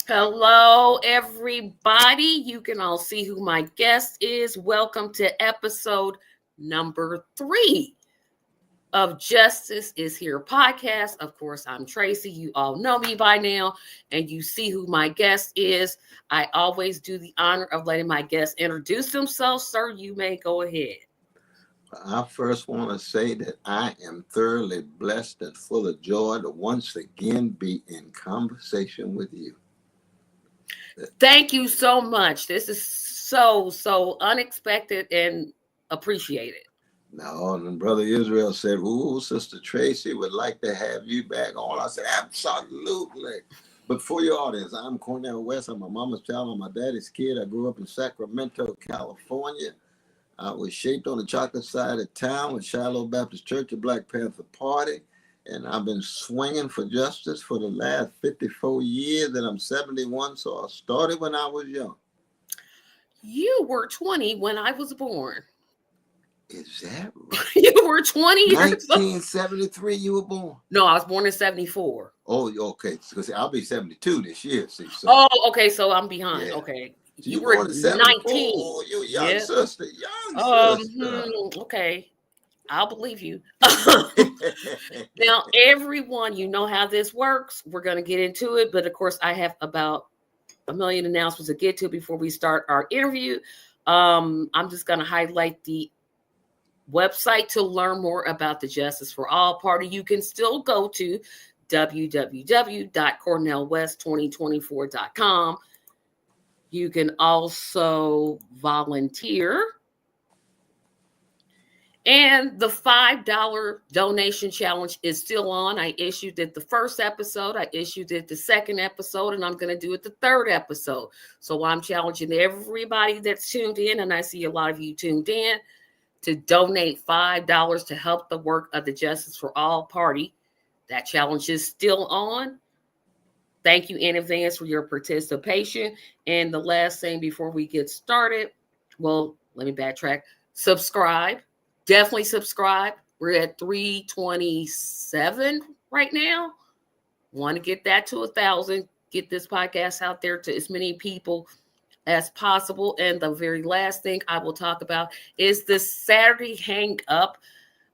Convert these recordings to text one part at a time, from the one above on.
Hello, everybody. You can all see who my guest is. Welcome to episode number 3 of Justice is Here podcast. Of course, I'm Tracy. You all know me by now, and you see who my guest is. I always do the honor of letting my guests introduce themselves. Sir, you may go ahead. I first want to say that I am thoroughly blessed and full of joy to once again be in conversation with you. Thank you so much. This is so unexpected and appreciated. Now, and Brother Israel said, "Ooh, Sister Tracy would like to have you back on." I said, "Absolutely." But for your audience, I'm Cornell West. I'm my mama's child. I'm my daddy's kid. I grew up in Sacramento, California. I was shaped on the chocolate side of town with Shiloh Baptist Church, the Black Panther Party. And I've been swinging for justice for the last 54 years, and I'm 71, so I started when I was young. You were 20 when I was born. Is that right? You were 20 years old. 1973 you were born? No, I was born in 74. Oh, okay. Because I'll be 72 this year. See, so. Oh, okay. So I'm behind. Yeah. Okay. So you were 19. Oh, you young sister. Young sister. Okay. I'll believe you. Now, everyone, you know how this works. We're going to get into it. But of course, I have about a million announcements to get to before we start our interview. I'm just going to highlight the website to learn more about the Justice for All Party. You can still go to www.cornellwest2024.com. You can also volunteer. And the $5 donation challenge is still on. I issued it the first episode. I issued it the second episode, and I'm going to do it the third episode. So I'm challenging everybody that's tuned in, and I see a lot of you tuned in, to donate $5 to help the work of the Justice for All Party. That challenge is still on. Thank you in advance for your participation. And the last thing before we get started, well, let me backtrack. Subscribe. Definitely subscribe. We're at 327 right now. Want to get that to 1,000. Get this podcast out there to as many people as possible. And the very last thing I will talk about is the Saturday Hang Up.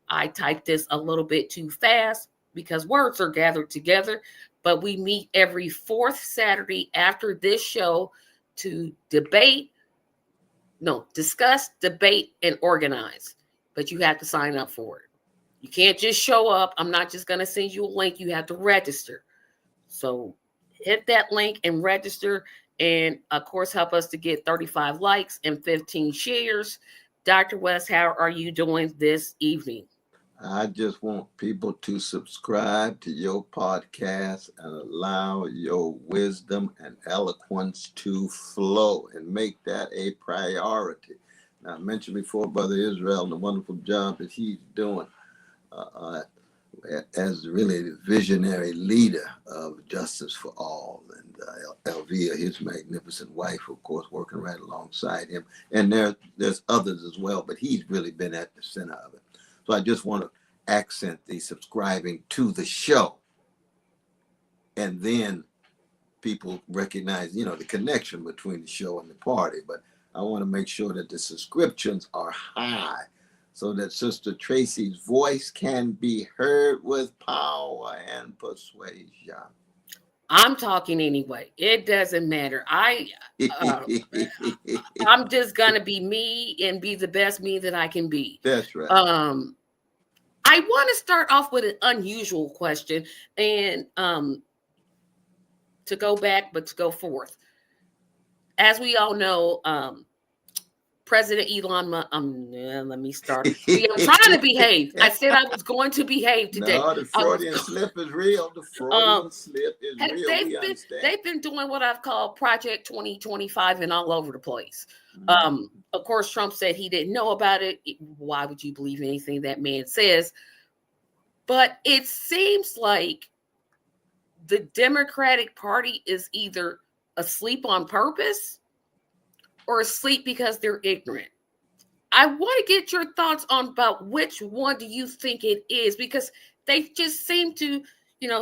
I typed this a little bit too fast because words are gathered together, but we meet every fourth Saturday after this show to discuss, debate, and organize. But you have to sign up for it. You can't just show up. I'm not just going to send you a link. You have to register. So hit that link and register. And of course, help us to get 35 likes and 15 shares. Dr. West, how are you doing this evening? I just want people to subscribe to your podcast and allow your wisdom and eloquence to flow and make that a priority. Now, I mentioned before Brother Israel and the wonderful job that he's doing as really the visionary leader of Justice for All. And Elvia, his magnificent wife, of course, working right alongside him. And there's others as well, but he's really been at the center of it. So I just want to accent the subscribing to the show. And then people recognize, the connection between the show and the party. But I want to make sure that the subscriptions are high so that Sister Tracy's voice can be heard with power and persuasion. I'm talking anyway. It doesn't matter. I'm just going to be me and be the best me that I can be. That's right. I want to start off with an unusual question and to go back, but to go forth. As we all know, President Elon Musk, let me start. See, I'm trying to behave. I said I was going to behave today. No, the Freudian slip is real. The Freudian slip is real. They've been doing what I've called Project 2025 and all over the place. Of course, Trump said he didn't know about it. Why would you believe anything that man says? But it seems like the Democratic Party is either asleep on purpose or asleep because they're ignorant. I want to get your thoughts on about which one do you think it is, because they just seem to,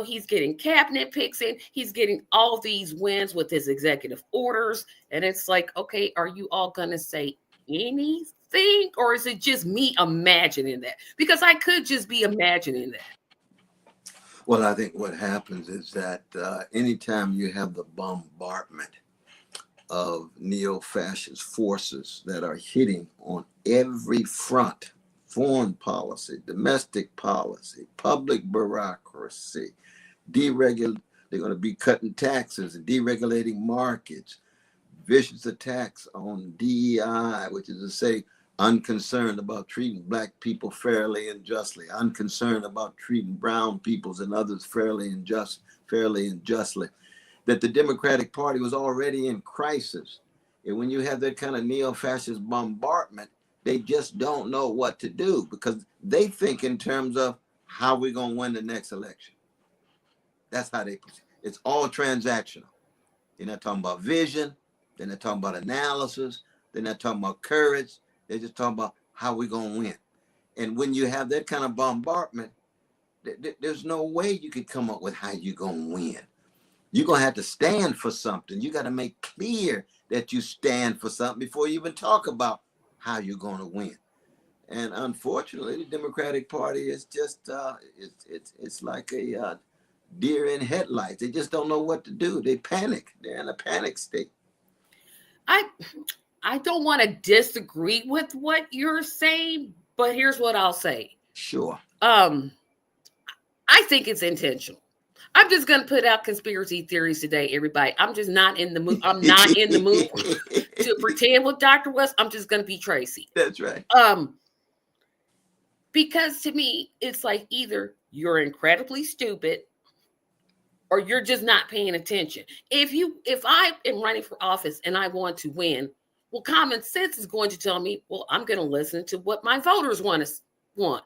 he's getting cabinet picks in. He's getting all these wins with his executive orders. And it's like, okay, are you all going to say anything? Or is it just me imagining that? Because I could just be imagining that. Well, I think what happens is that anytime you have the bombardment of neo-fascist forces that are hitting on every front, foreign policy, domestic policy, public bureaucracy, they're going to be cutting taxes and deregulating markets, vicious attacks on DEI, which is to say, unconcerned about treating Black people fairly and justly, unconcerned about treating brown peoples and others fairly and justly, that the Democratic Party was already in crisis. And when you have that kind of neo-fascist bombardment, they just don't know what to do because they think in terms of how we're going to win the next election. That's how they proceed. It's all transactional. They're not talking about vision. They're not talking about analysis. They're not talking about courage. They're just talking about how we're going to win. And when you have that kind of bombardment, there's no way you could come up with how you're going to win. You're going to have to stand for something. You got to make clear that you stand for something before you even talk about how you're going to win. And unfortunately, the Democratic Party is just, it's like a deer in headlights. They just don't know what to do. They panic. They're in a panic state. I don't want to disagree with what you're saying, but here's what I'll say. Sure. I think it's intentional. I'm just going to put out conspiracy theories today, everybody. I'm just not in the mood. I'm not in the mood to pretend with Dr. West. I'm just going to be Tracy. That's right. Because to me, it's like either you're incredibly stupid or you're just not paying attention. If I am running for office and I want to win, well, common sense is going to tell me, well, I'm going to listen to what my voters want,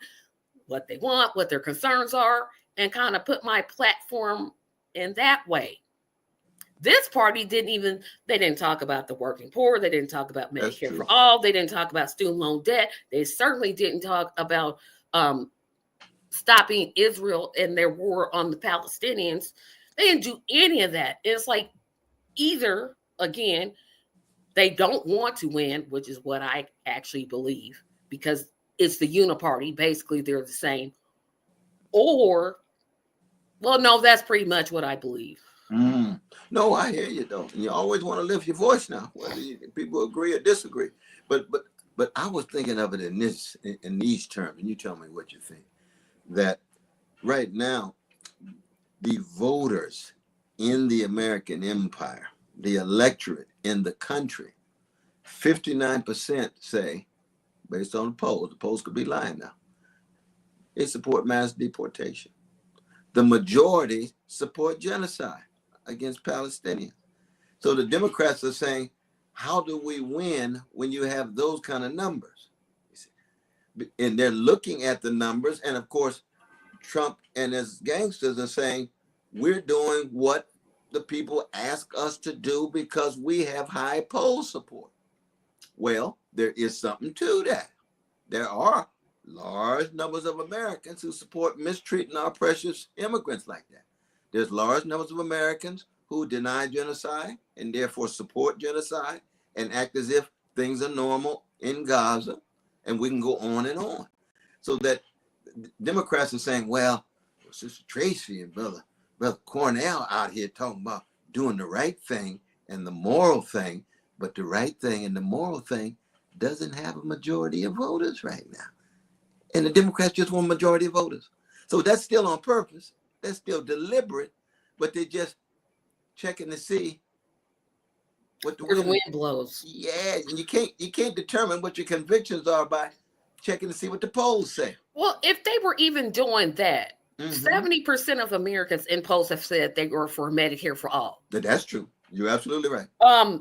what they want, what their concerns are, and kind of put my platform in that way. This party they didn't talk about the working poor. They didn't talk about Medicare for all. They didn't talk about student loan debt. They certainly didn't talk about stopping Israel and their war on the Palestinians. They didn't do any of that. It's like either, again, they don't want to win, which is what I actually believe, because it's the uniparty. Basically, they're the same. Or, well, no, that's pretty much what I believe. No, I hear you, though. You always want to lift your voice now, whether people agree or disagree. But I was thinking of it in these terms, and you tell me what you think. That right now, the voters in the American empire, the electorate in the country, 59% say, based on the polls could be lying now, they support mass deportation. The majority support genocide against Palestinians. So the Democrats are saying, how do we win when you have those kind of numbers? And they're looking at the numbers. And of course, Trump and his gangsters are saying, we're doing what the people ask us to do because we have high poll support. Well, there is something to that. There are large numbers of Americans who support mistreating our precious immigrants like that. There's large numbers of Americans who deny genocide and therefore support genocide and act as if things are normal in Gaza, and we can go on and on. So that Democrats are saying, well, Sister Tracy and Brother Cornell out here talking about doing the right thing and the moral thing, but the right thing and the moral thing doesn't have a majority of voters right now. And the Democrats just want a majority of voters. So that's still on purpose. That's still deliberate, but they're just checking to see what the wind blows. Yeah, and you can't determine what your convictions are by checking to see what the polls say. Well, if they were even doing that, 70% of Americans in polls have said they were for Medicare for all. That's true. You're absolutely right.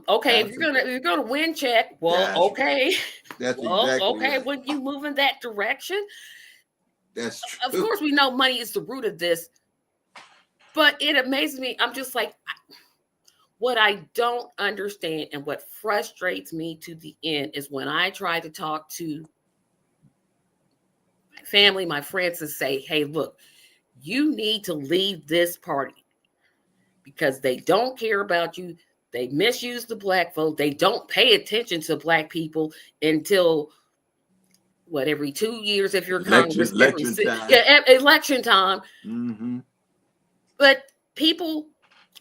Okay, absolutely. If you're gonna win check, well, that's okay. That's exactly okay. Right. When you move in that direction, that's true. Of course, we know money is the root of this, but it amazes me. I'm just like, what I don't understand and what frustrates me to the end is when I try to talk to my family, my friends, and say, hey, look, you need to leave this party because they don't care about you. They misuse the black vote. They don't pay attention to black people until every 2 years if you're Congress. Election time. Yeah, election time. Mm-hmm. But people,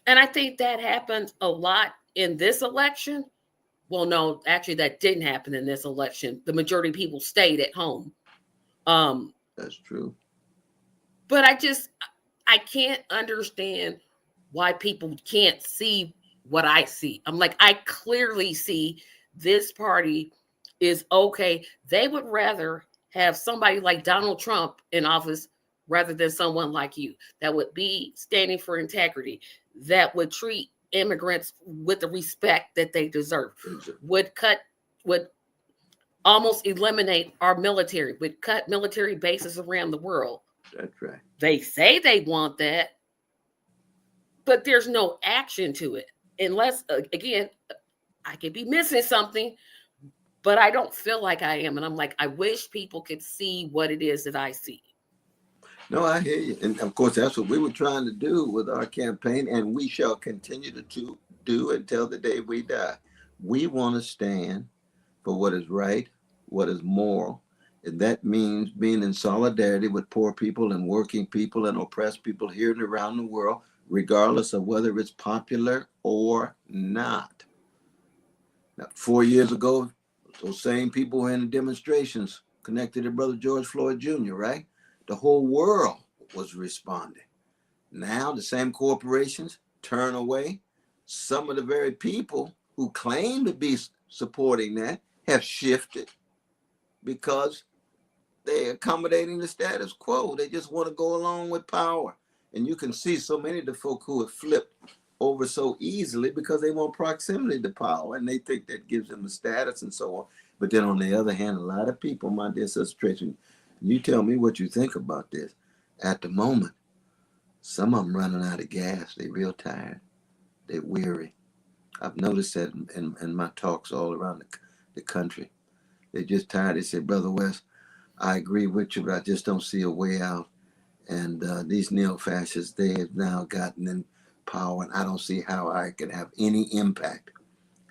and I think that happened a lot in this election. Well, no, actually that didn't happen in this election. The majority of people stayed at home. That's true. But I can't understand why people can't see what I see. I'm like, I clearly see this party is okay. They would rather have somebody like Donald Trump in office rather than someone like you that would be standing for integrity, that would treat immigrants with the respect that they deserve, would almost eliminate our military, would cut military bases around the world. That's right. They say they want that, but there's no action to it. Unless, again, I could be missing something, but I don't feel like I am. And I'm like, I wish people could see what it is that I see. No, I hear you. And of course, that's what we were trying to do with our campaign, and we shall continue to do until the day we die. We want to stand for what is right, what is moral. And that means being in solidarity with poor people and working people and oppressed people here and around the world, regardless of whether it's popular or not. Now, 4 years ago, those same people were in the demonstrations connected to Brother George Floyd Jr., right? The whole world was responding. Now the same corporations turn away. Some of the very people who claim to be supporting that have shifted because they're accommodating the status quo. They just want to go along with power. And you can see so many of the folk who have flipped over so easily because they want proximity to power and they think that gives them a status and so on. But then on the other hand, a lot of people, my dear Sister Tracy, you tell me what you think about this. At the moment, some of them running out of gas. They're real tired. They're weary. I've noticed that in my talks all around the country. They're just tired. They say, Brother West, I agree with you, but I just don't see a way out. And these neo-fascists, they have now gotten in power, and I don't see how I can have any impact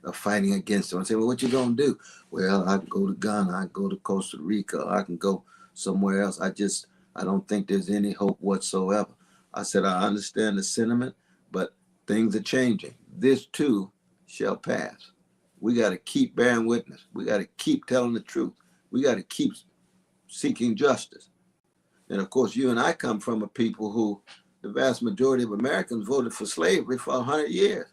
of fighting against them. I say, well, what you gonna do? Well, I can go to Ghana, I can go to Costa Rica, I can go somewhere else. I don't think there's any hope whatsoever. I said, I understand the sentiment, but things are changing. This too shall pass. We got to keep bearing witness. We got to keep telling the truth. We got to keep seeking justice. And of course, you and I come from a people who, the vast majority of Americans voted for slavery for 100 years.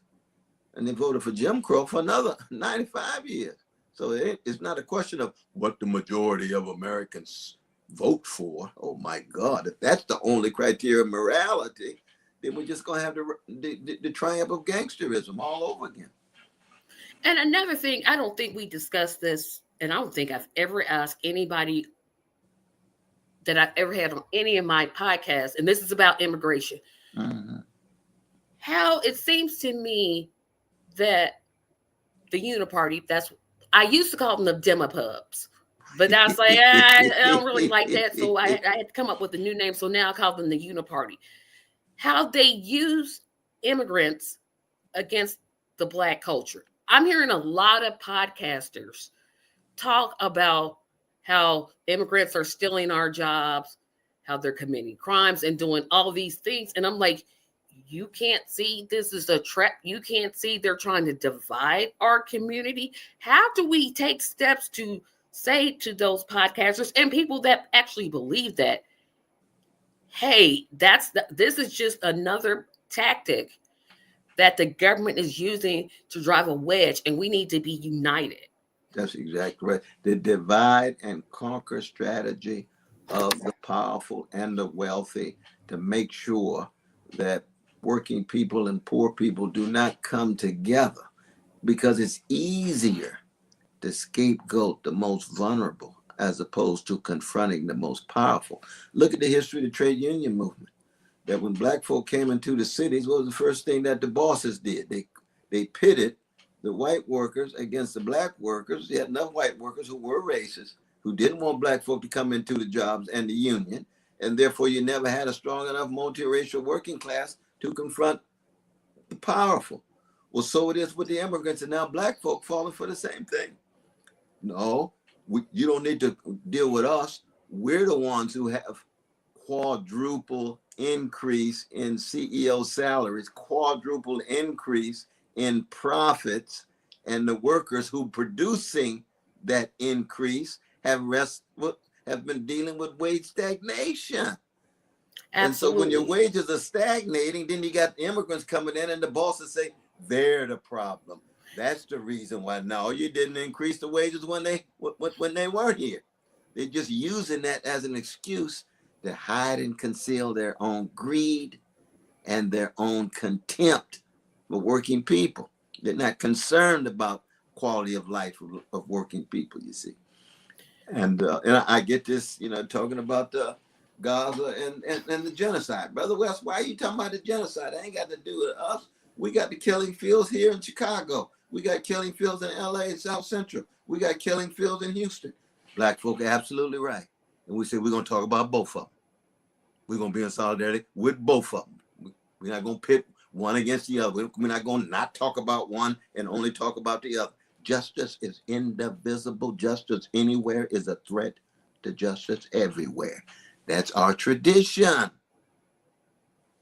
And they voted for Jim Crow for another 95 years. So it's not a question of what the majority of Americans vote for. Oh my God, if that's the only criteria of morality, then we're just going to have the triumph of gangsterism all over again. And another thing, I don't think we discussed this, and I don't think I've ever asked anybody that I've ever had on any of my podcasts, and this is about immigration. Mm-hmm. How it seems to me that the Uniparty, I used to call them the Demopubs, but now it's like, I don't really like that, so I had to come up with a new name, so now I call them the Uniparty. How they use immigrants against the Black culture. I'm hearing a lot of podcasters talk about how immigrants are stealing our jobs, how they're committing crimes and doing all these things. And I'm like, you can't see this is a trap. You can't see they're trying to divide our community. How do we take steps to say to those podcasters and people that actually believe that, hey, this is just another tactic that the government is using to drive a wedge, and we need to be united. That's exactly right. The divide and conquer strategy of the powerful and the wealthy to make sure that working people and poor people do not come together, because it's easier to scapegoat the most vulnerable as opposed to confronting the most powerful. Look at the history of the trade union movement. That when Black folk came into the cities, what was the first thing that the bosses did? They pitted the white workers against the Black workers. They had enough white workers who were racist, who didn't want Black folk to come into the jobs and the union. And therefore, you never had a strong enough multiracial working class to confront the powerful. Well, so it is with the immigrants, and now black folk falling for the same thing. No, you don't need to deal with us. We're the ones who have quadruple increase in CEO salaries, quadruple increase in profits, and the workers who producing that increase have been dealing with wage stagnation. Absolutely. And so when your wages are stagnating, then you got immigrants coming in and the bosses say, they're the problem. That's the reason why. No, you didn't increase the wages when they weren't here. They're just using that as an excuse to hide and conceal their own greed and their own contempt for working people. They're not concerned about quality of life of working people, you see. And I get this, talking about the Gaza and the genocide. Brother West, why are you talking about the genocide? That ain't got to do with us. We got the killing fields here in Chicago. We got killing fields in LA and South Central. We got killing fields in Houston. Black folk are absolutely right. And we say we're going to talk about both of them. We're going to be in solidarity with both of them. We're not going to pit one against the other. We're not going to not talk about one and only talk about the other. Justice is indivisible. Justice anywhere is a threat to justice everywhere. That's our tradition.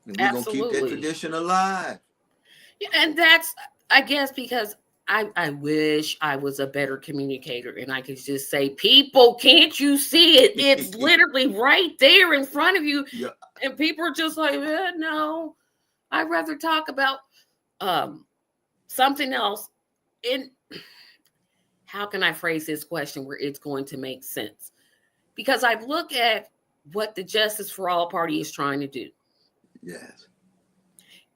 And we're going to keep that tradition alive. Yeah, and that's, I guess, because I wish I was a better communicator and I could just say, people, can't you see it? It's literally right there in front of you. Yeah. And people are just like, no, I'd rather talk about something else. And how can I phrase this question where it's going to make sense? Because I look at what the Justice for All Party is trying to do. Yes.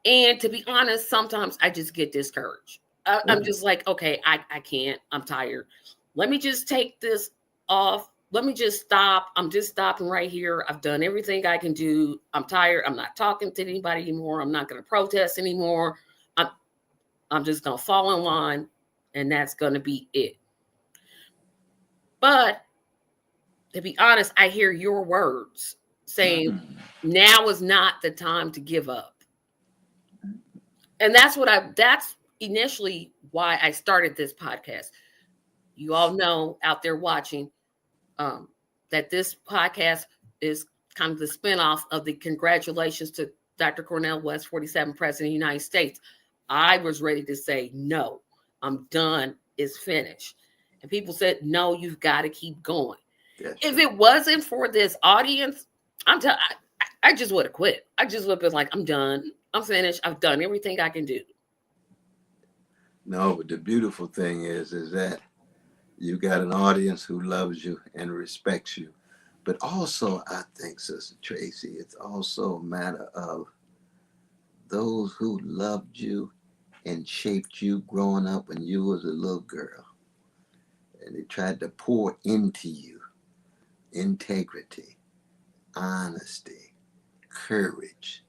And to be honest, sometimes I just get discouraged. I'm just like, okay, I can't. I'm tired. Let me just take this off. Let me just stop. I'm just stopping right here. I've done everything I can do. I'm tired. I'm not talking to anybody anymore. I'm not going to protest anymore. I'm just going to fall in line, and that's going to be it. But to be honest, I hear your words saying now is not the time to give up. And that's initially why I started this podcast. You all know out there watching that this podcast is kind of the spinoff of the congratulations to Dr. Cornel West, 47th President of the United States. I was ready to say, no, I'm done. It's finished. And people said, no, you've got to keep going. Yes. If it wasn't for this audience, I just would have quit. I just would have been like, I'm done. I'm finished. I've done everything I can do. No, but the beautiful thing is that you got an audience who loves you and respects you. But also, I think, Sister Tracy, it's also a matter of those who loved you and shaped you growing up when you was a little girl. And they tried to pour into you integrity, honesty, courage,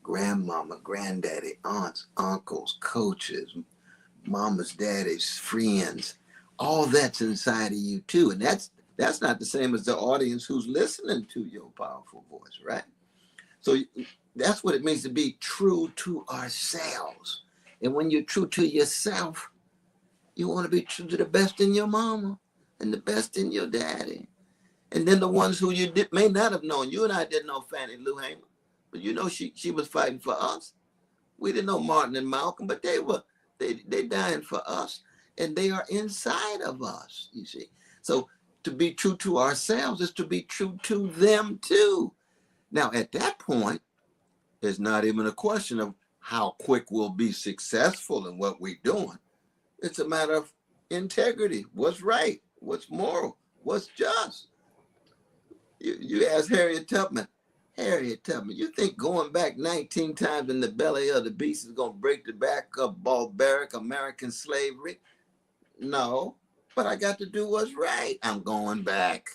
grandmama, granddaddy, aunts, uncles, coaches, mama's, daddy's, friends, all that's inside of you too. And that's not the same as the audience who's listening to your powerful voice, right? So that's what it means to be true to ourselves. And when you're true to yourself, you want to be true to the best in your mama and the best in your daddy. And then the ones who you may not have known. You and I didn't know Fannie Lou Hamer, but you know she was fighting for us. We didn't know Martin and Malcolm, but they dying for us, and they are inside of us, you see. So to be true to ourselves is to be true to them too. Now, at that point, it's not even a question of how quick we'll be successful in what we're doing. It's a matter of integrity. What's right? What's moral? What's just? You ask Harriet Tubman, you think going back 19 times in the belly of the beast is going to break the back of barbaric American slavery? No, but I got to do what's right. I'm going back.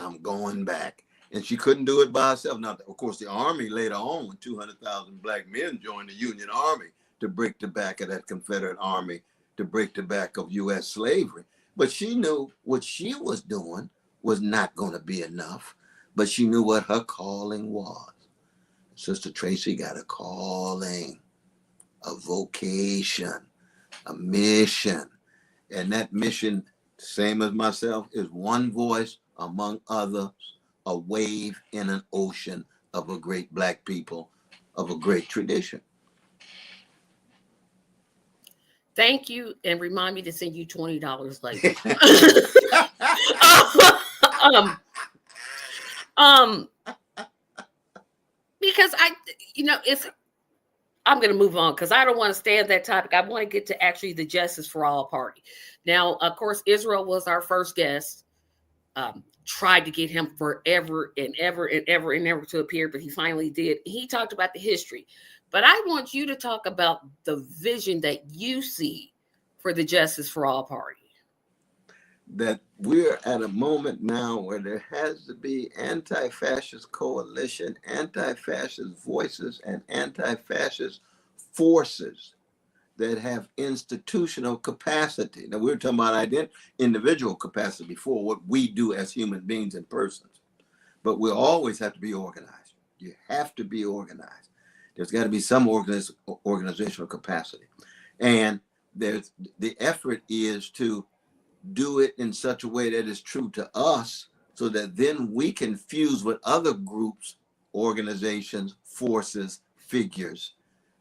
And she couldn't do it by herself. Now, of course, the Army later on, when 200,000 black men joined the Union Army to break the back of that Confederate Army, to break the back of U.S. slavery. But she knew what she was doing was not going to be enough. but she knew what her calling was. Sister Tracy got a calling, a vocation, a mission. And that mission, same as myself, is one voice among others, a wave in an ocean of a great Black people, of a great tradition. Thank you, and remind me to send you $20 later. Because I'm going to move on because I don't want to stay on that topic. I want to get to actually the Justice for All party. Now, of course, Israel was our first guest. Tried to get him forever and ever and ever and ever to appear, but he finally did. He talked about the history. But I want you to talk about the vision that you see for the Justice for All party. That we're at a moment now where there has to be anti-fascist coalition, anti-fascist voices, and anti-fascist forces that have institutional capacity. Now, we were talking about individual capacity before, what we do as human beings and persons. But we always have to be organized. You have to be organized. There's got to be some organizational capacity. And the effort is to do it in such a way that is true to us, so that then we can fuse with other groups, organizations, forces, figures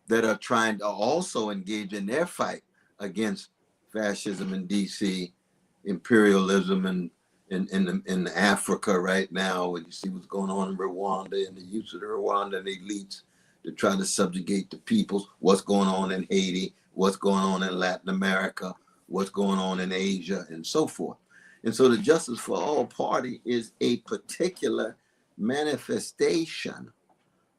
that are trying to also engage in their fight against fascism in DC, imperialism in Africa right now. When you see what's going on in Rwanda and the use of the Rwandan elites to try to subjugate the peoples, what's going on in Haiti, what's going on in Latin America, what's going on in Asia, and so forth. And so the Justice for All party is a particular manifestation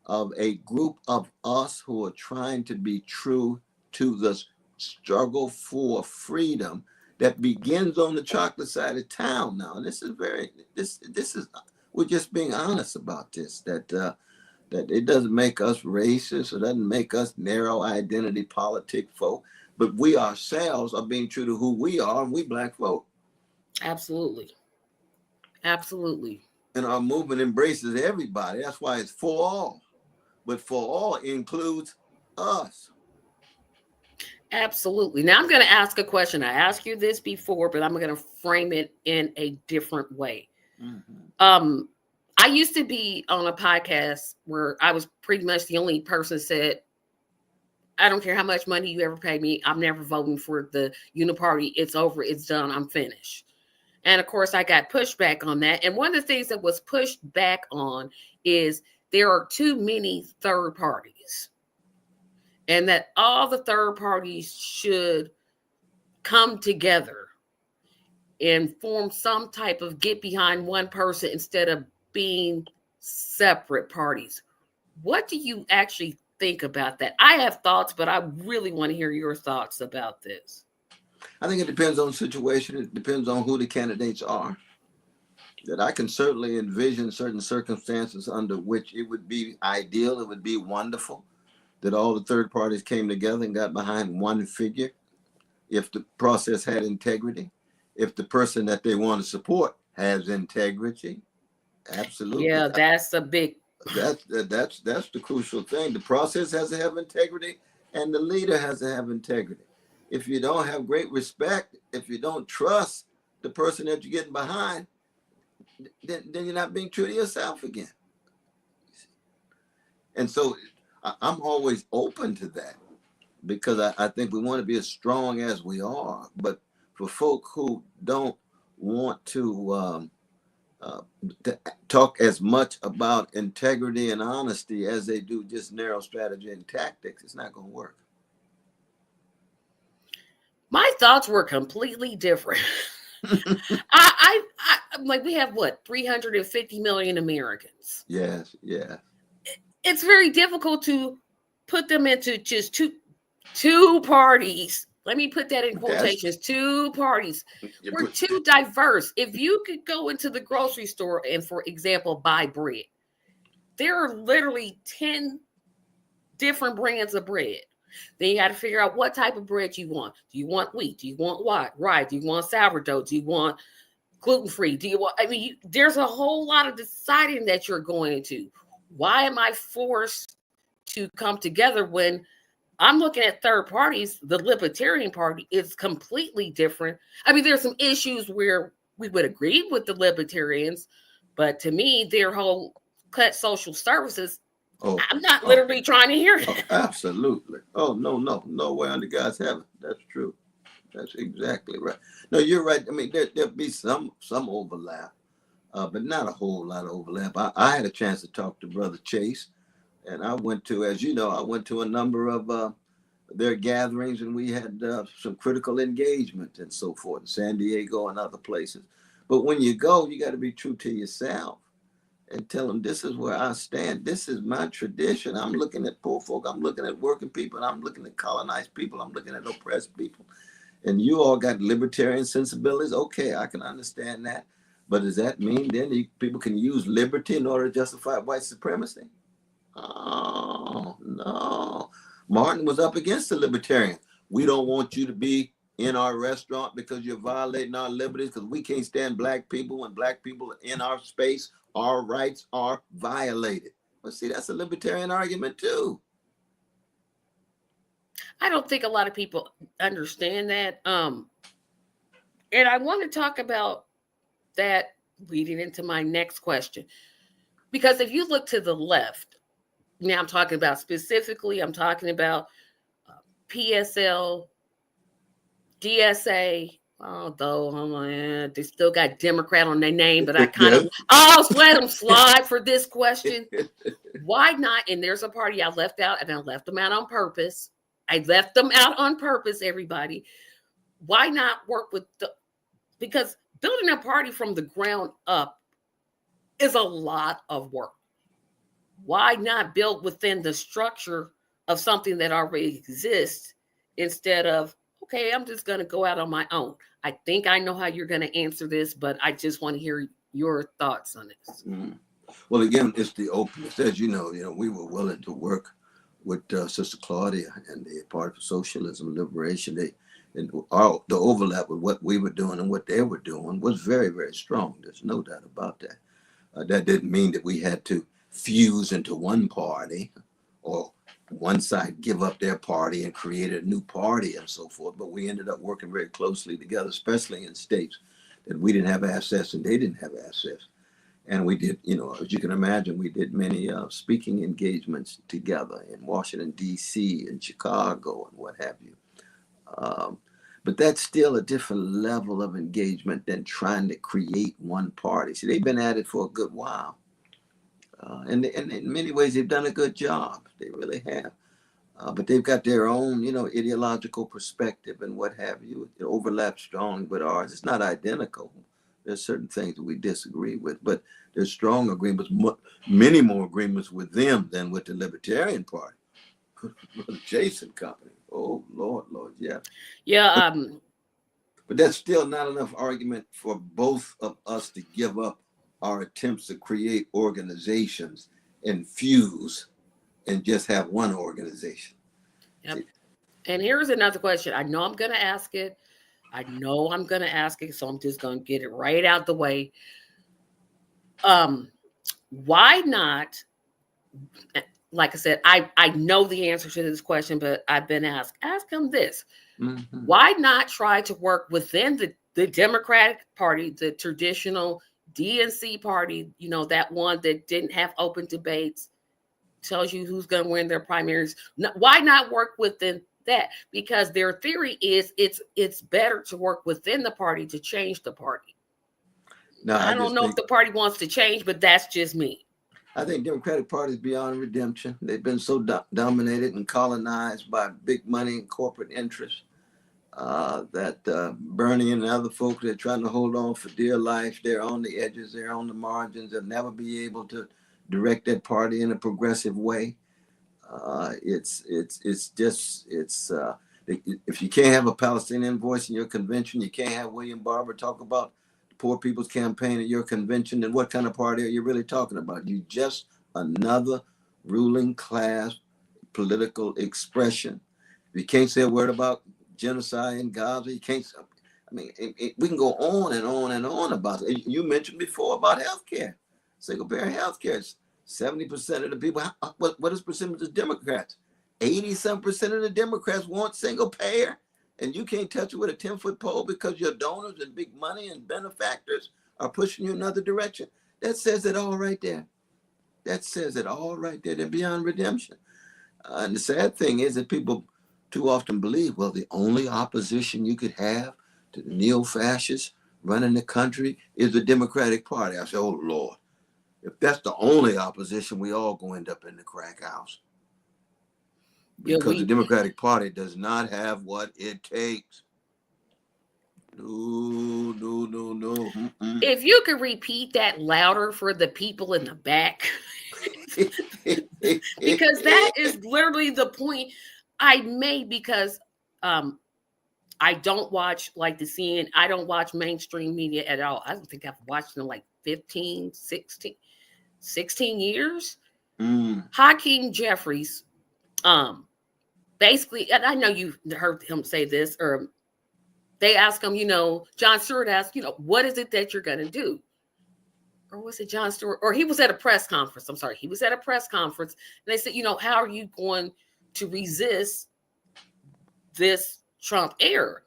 of a group of us who are trying to be true to the struggle for freedom that begins on the chocolate side of town now. And this is we're just being honest about this, that it doesn't make us racist, or doesn't make us narrow identity politic folk, but we ourselves are being true to who we are, and we Black folk. Absolutely. Absolutely. And our movement embraces everybody. That's why it's for all. But for all includes us. Absolutely. Now I'm going to ask a question. I asked you this before, but I'm going to frame it in a different way. Mm-hmm. I used to be on a podcast where I was pretty much the only person that said, I don't care how much money you ever pay me, I'm never voting for the Uniparty. It's over. It's done. I'm finished. And of course, I got pushback on that. And one of the things that was pushed back on is there are too many third parties, and that all the third parties should come together and form some type of get behind one person instead of being separate parties. What do you actually think about that? I have thoughts, but I really want to hear your thoughts about this. I think it depends on the situation. It depends on who the candidates are. That I can certainly envision certain circumstances under which it would be ideal, it would be wonderful that all the third parties came together and got behind one figure, if the process had integrity, if the person that they want to support has integrity. Absolutely. Yeah, that's a big. That's the crucial thing. The process has to have integrity, and the leader has to have integrity. If you don't have great respect, if you don't trust the person that you're getting behind, then you're not being true to yourself again. And so I'm always open to that, because I think we want to be as strong as we are. But for folk who don't want to talk as much about integrity and honesty as they do just narrow strategy and tactics, it's not going to work. My thoughts were completely different. I like, we have what, 350 million Americans. Yes, yeah. It's very difficult to put them into just two parties. Let me put that in quotations. Two parties. We're too diverse. If you could go into the grocery store and, for example, buy bread, there are literally 10 different brands of bread. Then you got to figure out what type of bread you want. Do you want wheat? Do you want rye? Do you want sourdough? Do you want gluten-free? Do you want, I mean, there's a whole lot of deciding that you're going to. Why am I forced to come together when I'm looking at third parties? The Libertarian Party is completely different. I mean, there's some issues where we would agree with the Libertarians, but to me, their whole cut social services, I'm not literally trying to hear that. Absolutely. Oh, no way under God's heaven. That's true. That's exactly right. No, you're right. I mean, there'll be some overlap, but not a whole lot of overlap. I had a chance to talk to Brother Chase, and I went to, as you know, I went to a number of their gatherings, and we had some critical engagement and so forth in San Diego and other places. But when you go, you got to be true to yourself and tell them, this is where I stand. This is my tradition. I'm looking at poor folk. I'm looking at working people. I'm looking at colonized people. I'm looking at oppressed people. And you all got libertarian sensibilities. Okay, I can understand that. But does that mean then people can use liberty in order to justify white supremacy? Oh, no. Martin was up against the libertarian. We don't want you to be in our restaurant because you're violating our liberties, because we can't stand black people. When black people are in our space, our rights are violated. Well, see, that's a libertarian argument too. I don't think a lot of people understand that. And I want to talk about that leading into my next question. Because if you look to the left, now I'm talking about specifically, I'm talking about PSL, DSA, although they still got Democrat on their name, but I kind of, I'll let them slide for this question. Why not? And there's a party I left out, and I left them out on purpose. I left them out on purpose, everybody. Why not work with because building a party from the ground up is a lot of work. Why not build within the structure of something that already exists instead of, okay, I'm just going to go out on my own? I think I know how you're going to answer this, but I just want to hear your thoughts on this. Mm. Well, again, it's the openness. As you know, we were willing to work with Sister Claudia and the Party for Socialism and Liberation. The overlap with what we were doing and what they were doing was very, very strong. There's no doubt about that. That didn't mean that we had to fuse into one party or one side give up their party and create a new party and so forth. But we ended up working very closely together, especially in states that we didn't have access and they didn't have access. And we did, as you can imagine, we did many speaking engagements together in Washington, D.C., and Chicago, and what have you. But that's still a different level of engagement than trying to create one party. See, they've been at it for a good while. And in many ways, they've done a good job. They really have. But they've got their own, ideological perspective and what have you. It overlaps strongly with ours. It's not identical. There's certain things that we disagree with, but there's strong agreements, many more agreements with them than with the Libertarian Party. Jason Company. Oh, Lord, yeah. Yeah. But that's still not enough argument for both of us to give up our attempts to create organizations and fuse and just have one organization. Yep. And here's another question. I know I'm going to ask it. So I'm just going to get it right out the way. Why not? Like I said, I know the answer to this question, but I've been asked. Ask them this. Mm-hmm. Why not try to work within the Democratic Party, the traditional DNC party, that one that didn't have open debates, tells you who's going to win their primaries. Why not work within that? Because their theory is it's better to work within the party to change the party. Now, I don't know if the party wants to change, but that's just me. I think Democratic Party is beyond redemption. They've been so dominated and colonized by big money and corporate interests that Bernie and other folks that are trying to hold on for dear life, they're on the edges, they're on the margins. They'll never be able to direct that party in a progressive way. If you can't have a Palestinian voice in your convention, you can't have William Barber talk about the Poor People's Campaign at your convention, then what kind of party are you really talking about? You just another ruling class political expression. If you can't say a word about genocide in Gaza, you can't. I mean, we can go on and on and on about it. You mentioned before about healthcare, single payer healthcare. 70% of the people. What is percentage of Democrats? 80-some% of the Democrats want single payer, and you can't touch it with a 10-foot pole because your donors and big money and benefactors are pushing you another direction. That says it all right there. That says it all right there. They're beyond redemption. And the sad thing is that people too often believe, well, the only opposition you could have to the neo-fascists running the country is the Democratic Party. I say, oh, Lord, if that's the only opposition, we all going to end up in the crack house. Because the Democratic Party does not have what it takes. No. Mm-mm. If you could repeat that louder for the people in the back, because that is literally the point I made, because I don't watch like the CNN. I don't watch mainstream media at all. I don't think I've watched in like 15, 16 years. Hakeem Jeffries, basically, and I know you've heard him say this, or they ask him, Jon Stewart asked, what is it that you're going to do? Or was it Jon Stewart? Or he was at a press conference. I'm sorry. He was at a press conference. And they said, how are you going to resist this Trump era?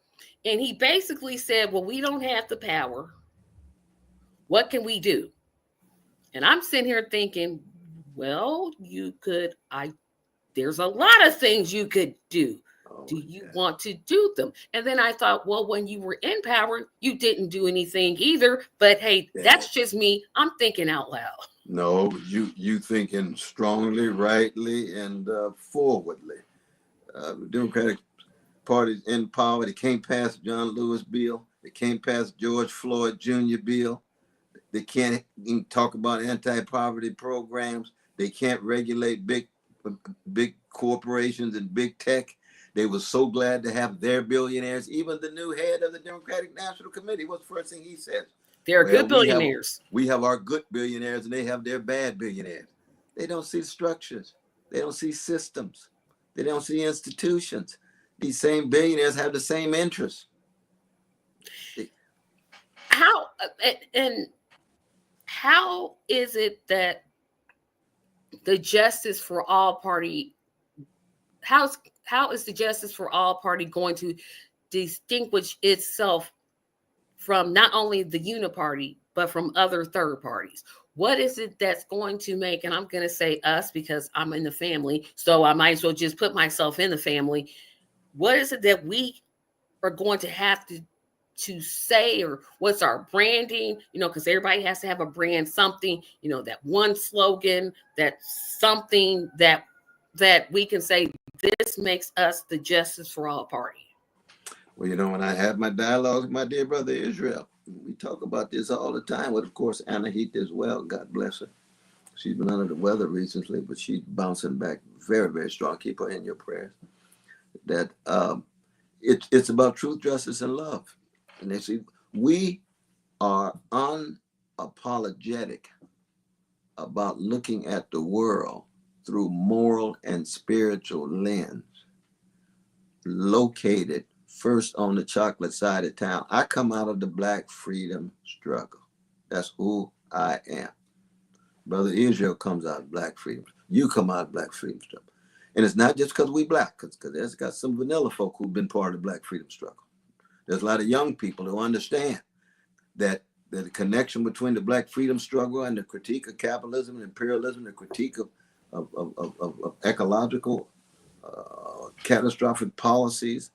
And he basically said, well, we don't have the power. What can we do? And I'm sitting here thinking, well, there's a lot of things you could do. Do you want to do them? And then I thought, well, when you were in power, you didn't do anything either. But hey, that's just me. I'm thinking out loud. No, you thinking strongly, rightly, and forwardly. The Democratic Party's in power. They can't pass John Lewis bill. They can't pass George Floyd Jr. bill. They can't even talk about anti-poverty programs. They can't regulate big corporations and big tech. They were so glad to have their billionaires. Even the new head of the Democratic National Committee, what's the first thing he said? They're good billionaires. We have our good billionaires and they have their bad billionaires. They don't see structures. They don't see systems. They don't see institutions. These same billionaires have the same interests. How is it that the Justice for All Party, how is the Justice for All Party going to distinguish itself from not only the Uniparty, but from other third parties? What is it that's going to make, and I'm going to say us because I'm in the family, so I might as well just put myself in the family. What is it that we are going to have to say, or what's our branding, because everybody has to have a brand, something, that one slogan, that something that we can say, this makes us the Justice for All Party. Well, when I have my dialogue with my dear brother Israel, we talk about this all the time with, of course, Anna Heath as well. God bless her. She's been under the weather recently, but she's bouncing back very, very strong. Keep her in your prayers. That it's about truth, justice, and love. And they see we are unapologetic about looking at the world through moral and spiritual lens, located first on the chocolate side of town. I come out of the Black freedom struggle. That's who I am. Brother Israel comes out of Black freedom. You come out of Black freedom struggle. And it's not just because we Black, because there's got some vanilla folk who've been part of the Black freedom struggle. There's a lot of young people who understand that the connection between the Black freedom struggle and the critique of capitalism and imperialism, the critique of ecological catastrophic policies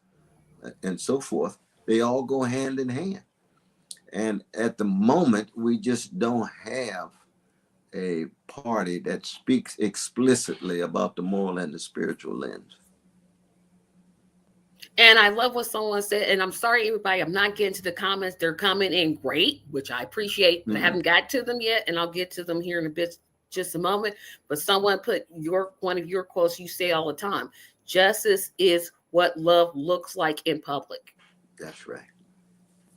and so forth, they all go hand in hand. And at the moment, we just don't have a party that speaks explicitly about the moral and the spiritual lens. And I love what someone said, and I'm sorry, everybody, I'm not getting to the comments. They're coming in great, which I appreciate, but I haven't got to them yet, and I'll get to them here in a bit, just a moment. But someone put one of your quotes you say all the time: justice is what love looks like in public. That's right.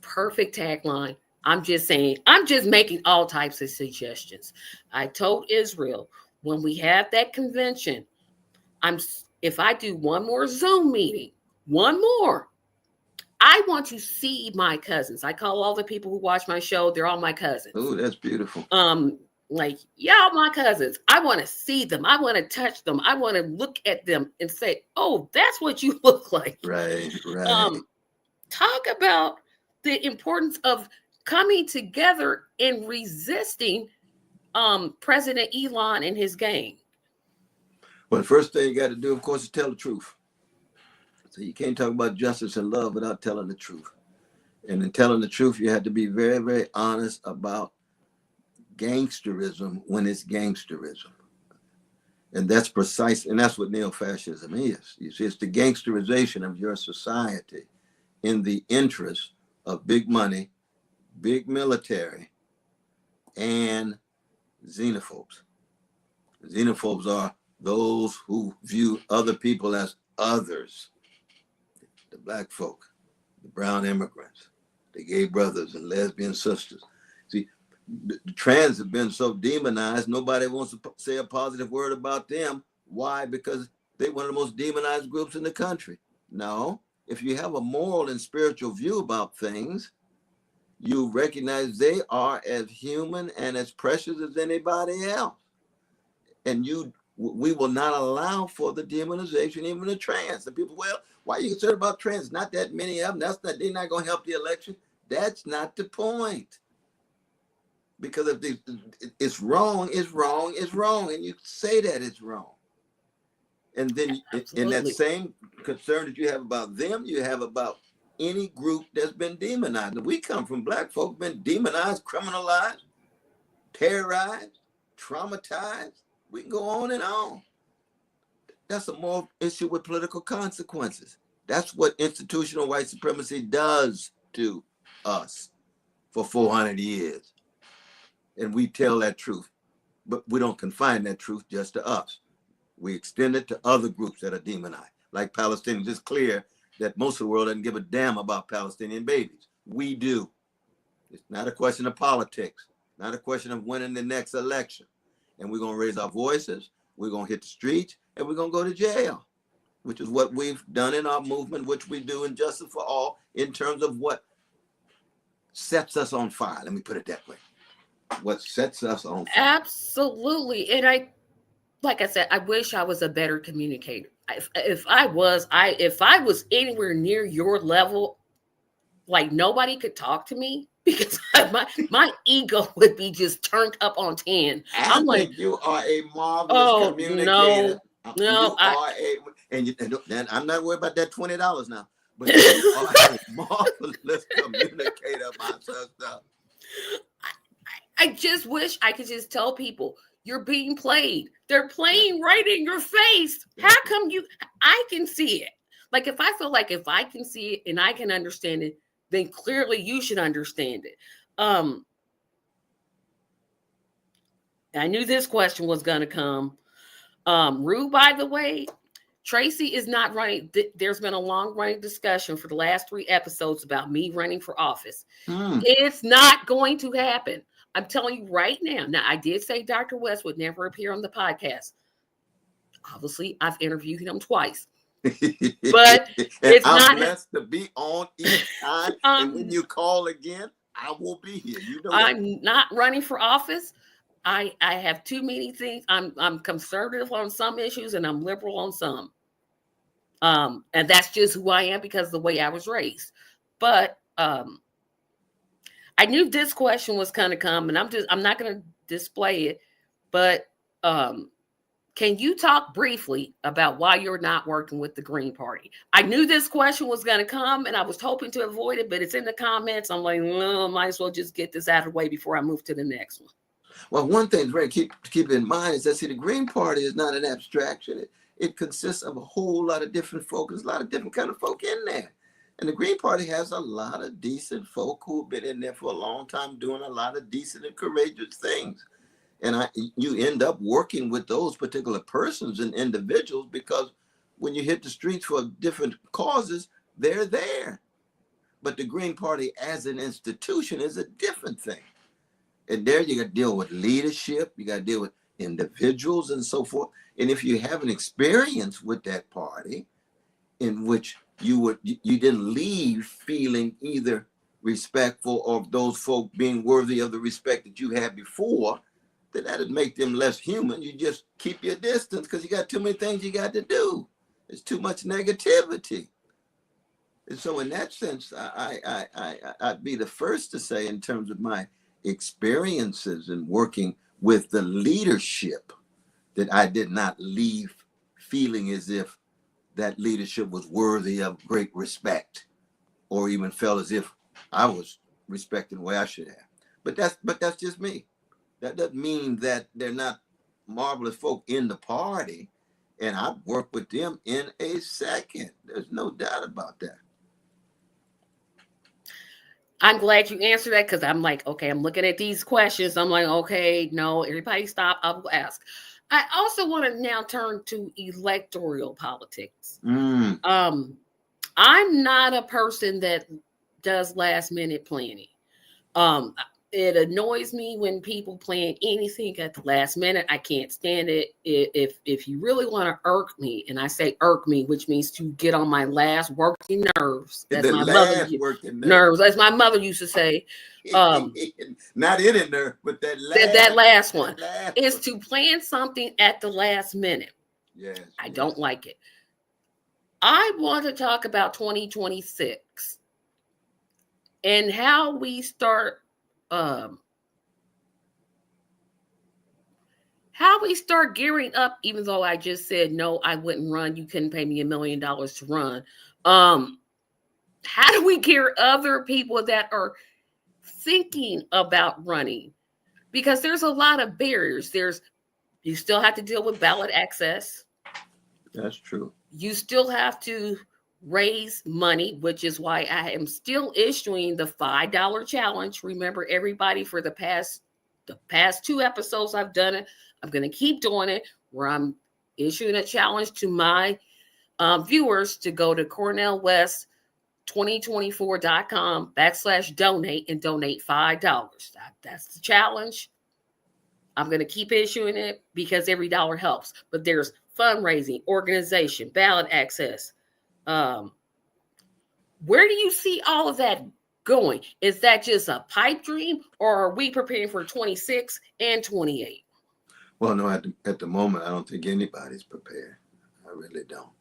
Perfect tagline. I'm just saying, I'm just making all types of suggestions. I told Israel, when we have that convention, if I do one more Zoom meeting, one more, I want to see my cousins. I call all the people who watch my show, they're all my cousins. Oh, that's beautiful. Like, y'all my cousins. I want to see them. I want to touch them. I want to look at them and say, oh, that's what you look like. Right. Talk about the importance of coming together and resisting President Elon and his gang. Well, the first thing you got to do, of course, is tell the truth. So you can't talk about justice and love without telling the truth. And in telling the truth, you have to be very, very honest about gangsterism when it's gangsterism. And that's precise, and that's what neo-fascism is. You see, it's the gangsterization of your society in the interest of big money, big military, and xenophobes. Xenophobes are those who view other people as others. The black folk, the brown immigrants, the gay brothers and lesbian sisters. See, the trans have been so demonized, nobody wants to say a positive word about them. Why? Because they're one of the most demonized groups in the country. No, if you have a moral and spiritual view about things, you recognize they are as human and as precious as anybody else. And we will not allow for the demonization, even of trans. And people, well, why are you concerned about trans? Not that many of them. They're not going to help the election. That's not the point. Because if it's wrong, it's wrong, it's wrong. And you say that it's wrong. And then in that same concern that you have about them, you have about any group that's been demonized. And we come from black folk, been demonized, criminalized, terrorized, traumatized. We can go on and on. That's a moral issue with political consequences. That's what institutional white supremacy does to us for 400 years. And we tell that truth, but we don't confine that truth just to us. We extend it to other groups that are demonized, like Palestinians. It's clear that most of the world doesn't give a damn about Palestinian babies. We do. It's not a question of politics, not a question of winning the next election. And we're going to raise our voices, we're going to hit the streets, and we're going to go to jail, which is what we've done in our movement, which we do in Justice for All, in terms of what sets us on fire. Let me put it that way. What sets us on fire. Absolutely. And like I said, I wish I was a better communicator. If I was anywhere near your level, like nobody could talk to me because my ego would be just turned up on 10. I'm like, you are a marvelous communicator. No, and I'm not worried about that $20 now. But you are a marvelous communicator about such stuff. I just wish I could just tell people you're being played. They're playing right in your face. How come I can see it? Like if I feel like if I can see it and I can understand it, then clearly you should understand it. I knew this question was going to come. Rue, by the way, Tracy is not running. There's been a long running discussion for the last 3 episodes about me running for office. It's not going to happen. I'm telling you right now. Now, I did say Dr. West would never appear on the podcast. Obviously, I've interviewed him twice. But it's I'm blessed to be on each time. And when you call again, I will be here. You know I'm not running for office. I have too many things. I'm conservative on some issues and I'm liberal on some. And that's just who I am because of the way I was raised. But I knew this question was going to come, and I'm not going to display it, but can you talk briefly about why you're not working with the Green Party? I knew this question was going to come, and I was hoping to avoid it, but it's in the comments. I'm like, well, might as well just get this out of the way before I move to the next one. Well, one thing to keep in mind is that, see, the Green Party is not an abstraction. It consists of a whole lot of different folk. There's a lot of different kind of folk in there. And the Green Party has a lot of decent folk who've been in there for a long time doing a lot of decent and courageous things. And you end up working with those particular persons and individuals because when you hit the streets for different causes, they're there. But the Green Party as an institution is a different thing. And there you got to deal with leadership, you got to deal with individuals and so forth. And if you have an experience with that party in which you didn't leave feeling either respectful or those folk being worthy of the respect that you had before, then that'd make them less human. You just keep your distance because you got too many things you got to do. There's too much negativity. And so in that sense, I'd be the first to say, in terms of my experiences in working with the leadership, that I did not leave feeling as if that leadership was worthy of great respect, or even felt as if I was respecting the way I should have. But that's just me. That doesn't mean that they're not marvelous folk in the party, and I've worked with them in a second. There's no doubt about that. I'm glad you answered that, because I'm like, okay, I'm looking at these questions. I'm like, okay, no, everybody stop. I will ask. I also want to now turn to electoral politics. I'm not a person that does last minute planning. It annoys me when people plan anything at the last minute. I can't stand it. If you really want to irk me, and I say irk me, which means to get on my last working nerves. That's my mother nerves. As my mother used to say. Not any nerve, but that last one is to plan something at the last minute. Yes, I don't like it. I want to talk about 2026 and how we start gearing up, even though I just said, no, I wouldn't run. You couldn't pay me $1 million to run. How do we gear other people that are thinking about running? Because there's a lot of barriers. You still have to deal with ballot access. That's true. You still have to raise money, which is why I am still issuing the $5 challenge. Remember, everybody, for the past 2 episodes I've done it. I'm going to keep doing it, where I'm issuing a challenge to my viewers to go to CornellWest2024.com/donate and donate $5. That's the challenge. I'm going to keep issuing it because every dollar helps. But there's fundraising, organization, ballot access. Where do you see all of that going? Is that just a pipe dream, or are we preparing for 26 and 28? Well, no, at the moment, I don't think anybody's prepared. I really don't.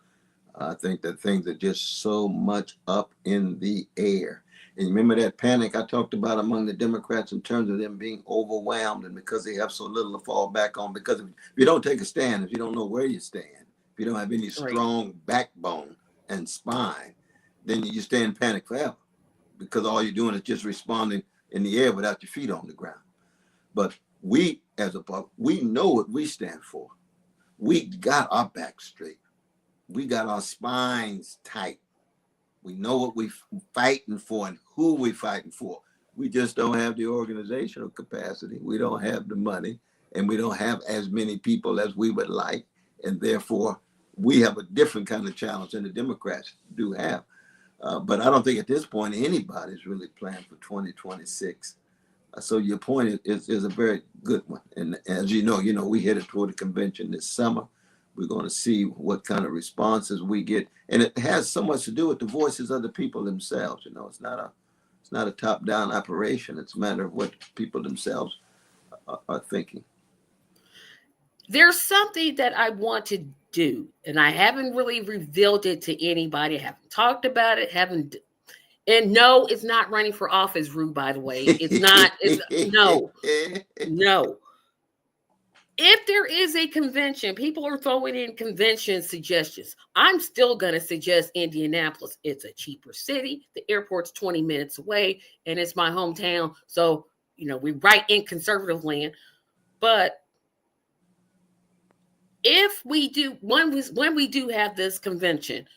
I think that things are just so much up in the air. And remember that panic I talked about among the Democrats in terms of them being overwhelmed, and because they have so little to fall back on. Because if you don't take a stand, if you don't know where you stand, if you don't have any strong backbone and spine, then you stay in panic forever, because all you're doing is just responding in the air without your feet on the ground. But we, as a public, we know what we stand for. We got our back straight. We got our spines tight. We know what we're fighting for and who we're fighting for. We just don't have the organizational capacity. We don't have the money, and we don't have as many people as we would like. And therefore, we have a different kind of challenge than the Democrats do have. But I don't think at this point anybody's really planned for 2026. So your point is a very good one. And as you know, we headed toward the convention this summer. We're going to see what kind of responses we get, and it has so much to do with the voices of the people themselves. It's not a top-down operation. It's a matter of what people themselves are thinking. There's something that I want to do, and I haven't really revealed it to anybody. I haven't talked about it. And no, it's not running for office, Rue, by the way. It's not. No. If there is a convention, people are throwing in convention suggestions. I'm still going to suggest Indianapolis. It's a cheaper city. The airport's 20 minutes away, and it's my hometown. So, we're right in conservative land. But if we do, when we do have this convention,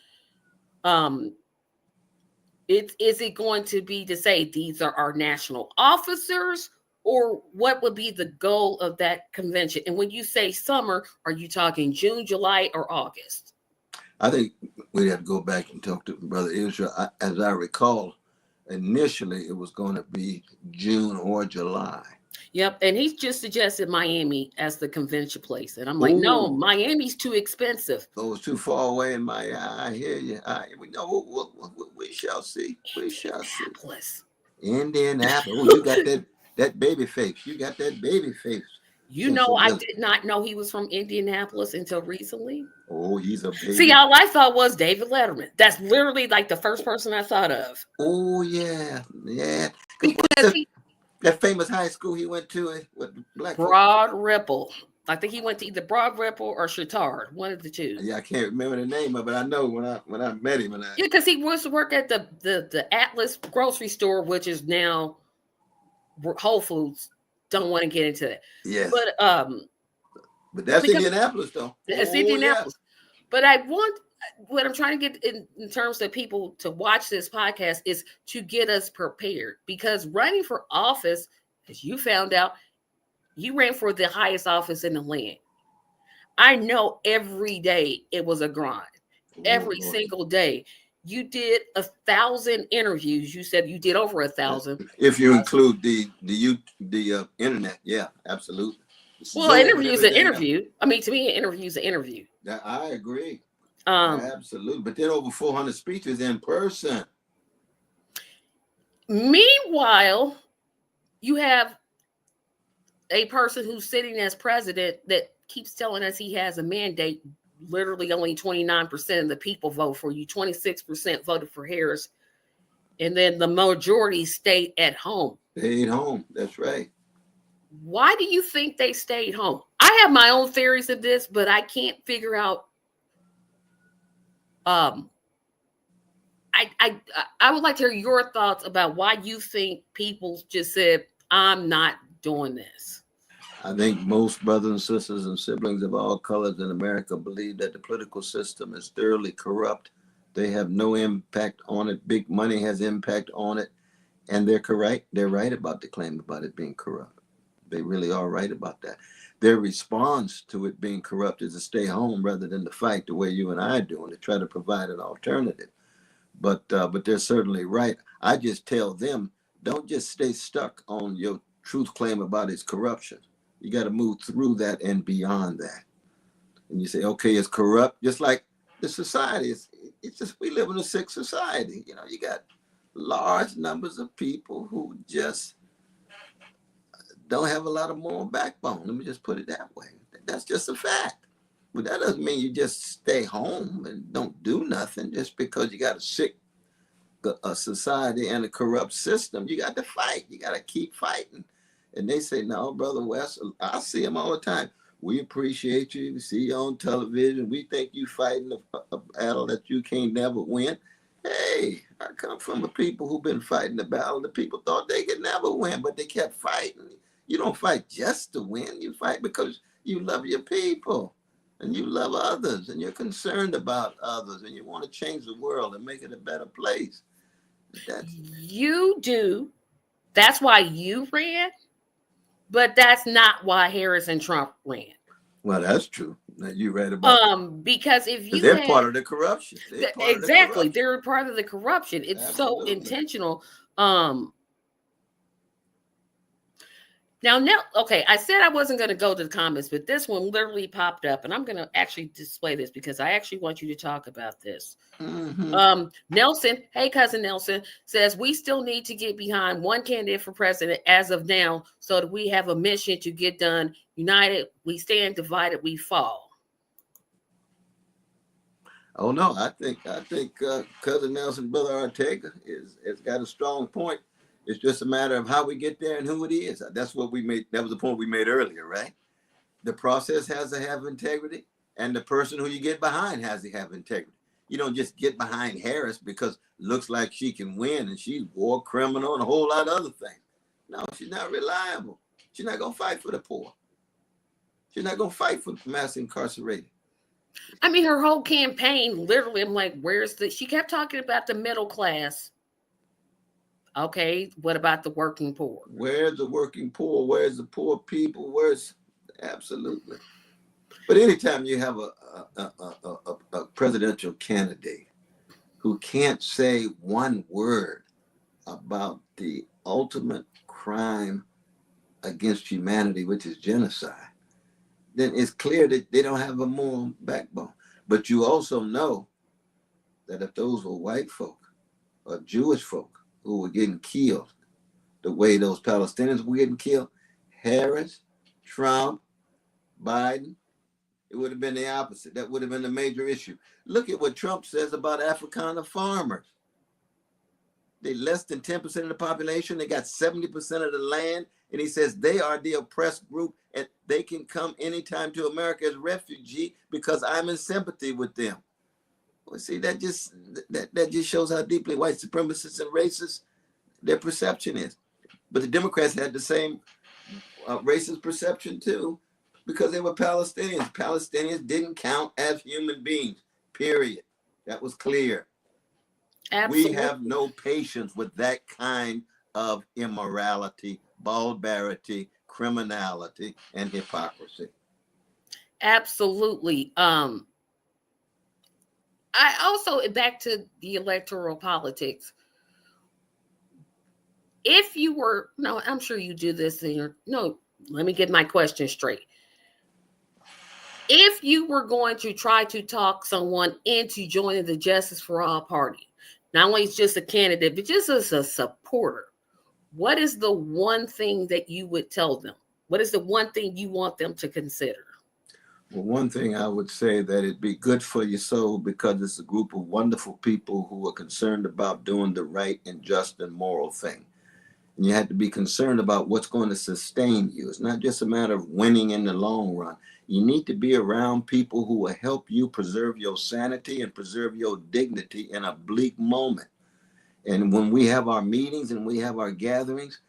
is it going to be to say these are our national officers? Or what would be the goal of that convention? And when you say summer, are you talking June, July, or August? I think we'd have to go back and talk to Brother Israel. As I recall, initially it was going to be June or July. Yep. And he just suggested Miami as the convention place. And I'm like, no, Ooh, Miami's too expensive. those too far away in my eye. I hear you. We know. We shall see. We shall see. Indianapolis. Indianapolis. Oh, you got that baby face. You got that baby face. You know, I Sensibility. did not know he was from Indianapolis until recently. Oh, he's a See, baby. all I thought was David Letterman. That's literally like the first person I thought of. Oh yeah, yeah. Cause what's Because he that famous high school he went to with black folks? Broad Ripple. I think he went to either Broad Ripple or Chittard, one of the two. Yeah, I can't remember the name of it. I know when I met him and I. Yeah, because he used to work at the Atlas grocery store, which is now Whole Foods. Don't want to get into that. Yes. But that's because Indianapolis though. it's Oh Indianapolis. But I want what I'm trying to get in terms of people to watch this podcast is to get us prepared, because running for office, as you found out, you ran for the highest office in the land. I know every day it was a grind. Every Lord. single day. You did 1,000 interviews. You said you did over 1,000. If you include the internet, yeah, absolutely. Well, Zoom an and interview is an everything else. interview. I mean, to me, an interview is an interview. I agree. Um, Absolutely. But then over 400 speeches in person. Meanwhile, you have a person who's sitting as president that keeps telling us he has a mandate. Literally only 29% of the people vote for you. 26% voted for Harris. And then the majority stayed at home. Stayed home. That's right. Why do you think they stayed home? I have my own theories of this, but I can't figure out. I would like to hear your thoughts about why you think people just said, I'm not doing this. I think most brothers and sisters and siblings of all colors in America believe that the political system is thoroughly corrupt. They have no impact on it. Big money has impact on it. And they're correct. They're right about the claim about it being corrupt. They really are right about that. Their response to it being corrupt is to stay home rather than to fight the way you and I are doing, to try to provide an alternative. But they're certainly right. I just tell them, don't just stay stuck on your truth claim about its corruption. You got to move through that and beyond that. And you say, okay, it's corrupt, just like the society. It's just, we live in a sick society. You know, you got large numbers of people who just don't have a lot of moral backbone. Let me just put it that way. That's just a fact. But that doesn't mean you just stay home and don't do nothing just because you got a sick society and a corrupt system. You got to fight. You got to keep fighting. And they say, no, Brother West, I see them all the time. We appreciate you. We see you on television. We think you fighting a battle that you can't never win. Hey, I come from a people who've been fighting the battle. The people thought they could never win, but they kept fighting. You don't fight just to win. You fight because you love your people and you love others and you're concerned about others and you want to change the world and make it a better place. You do. That's why you ran, but that's not why Harris and Trump ran. Well, that's true. You read about because if you they're part of the corruption. Exactly, they're part of the corruption. It's Absolutely. So intentional. Now, okay, I said I wasn't going to go to the comments, but this one literally popped up, and I'm going to actually display this because I actually want you to talk about this. Mm-hmm. Nelson, hey, cousin Nelson, says we still need to get behind one candidate for president as of now so that we have a mission to get done. United, we stand. Divided, we fall. Oh, no, I think cousin Nelson, Brother Ortega, has got a strong point. It's just a matter of how we get there and who it is. That's what we made. That was the point we made earlier, right? The process has to have integrity, and the person who you get behind has to have integrity. You don't just get behind Harris because it looks like she can win and she's war criminal and a whole lot of other things. No, she's not reliable. She's not going to fight for the poor. She's not going to fight for the mass incarcerated. I mean, her whole campaign, literally, I'm like, she kept talking about the middle class. Okay, what about the working poor? Where's the working poor? Where's the poor people? Absolutely. But anytime you have a presidential candidate who can't say one word about the ultimate crime against humanity, which is genocide, then it's clear that they don't have a moral backbone. But you also know that if those were white folk or Jewish folk who were getting killed the way those Palestinians were getting killed, Harris, Trump, Biden, it would have been the opposite. That would have been the major issue. Look at what Trump says about Afrikaner farmers. They less than 10% of the population. They got 70% of the land. And he says they are the oppressed group and they can come anytime to America as refugee because I'm in sympathy with them. Well, see, that just shows how deeply white supremacists and racists their perception is. But the Democrats had the same racist perception too, because they were Palestinians. Palestinians didn't count as human beings, period. That was clear. Absolutely. We have no patience with that kind of immorality, barbarity, criminality, and hypocrisy. Absolutely. I also, back to the electoral politics. If you were, no, I'm sure you do this in your, no, let me get my question straight. If you were going to try to talk someone into joining the Justice for All party, not only just a candidate, but just as a supporter, what is the one thing that you would tell them? What is the one thing you want them to consider? Well, one thing I would say that it'd be good for your soul because it's a group of wonderful people who are concerned about doing the right and just and moral thing. And you have to be concerned about what's going to sustain you. It's not just a matter of winning in the long run. You need to be around people who will help you preserve your sanity and preserve your dignity in a bleak moment. And when we have our meetings and we have our gatherings,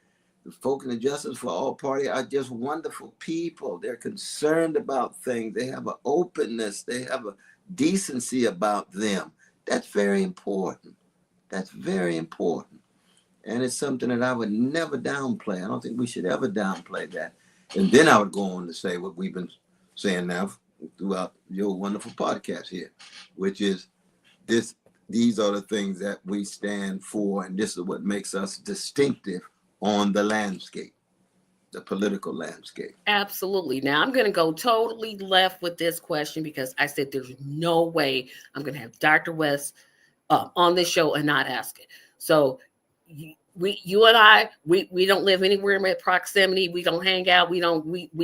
the folk in the Justice for All party are just wonderful people. They're concerned about things. They have an openness. They have a decency about them. That's very important. That's very important. And it's something that I would never downplay. I don't think we should ever downplay that. And then I would go on to say what we've been saying now throughout your wonderful podcast here, which is these are the things that we stand for, and this is what makes us distinctive on the landscape, the political landscape. Absolutely. Now I'm going to go totally left with this question because I said there's no way I'm going to have Dr. West on this show and not ask it. So you and I, we don't live anywhere in proximity. We don't hang out. We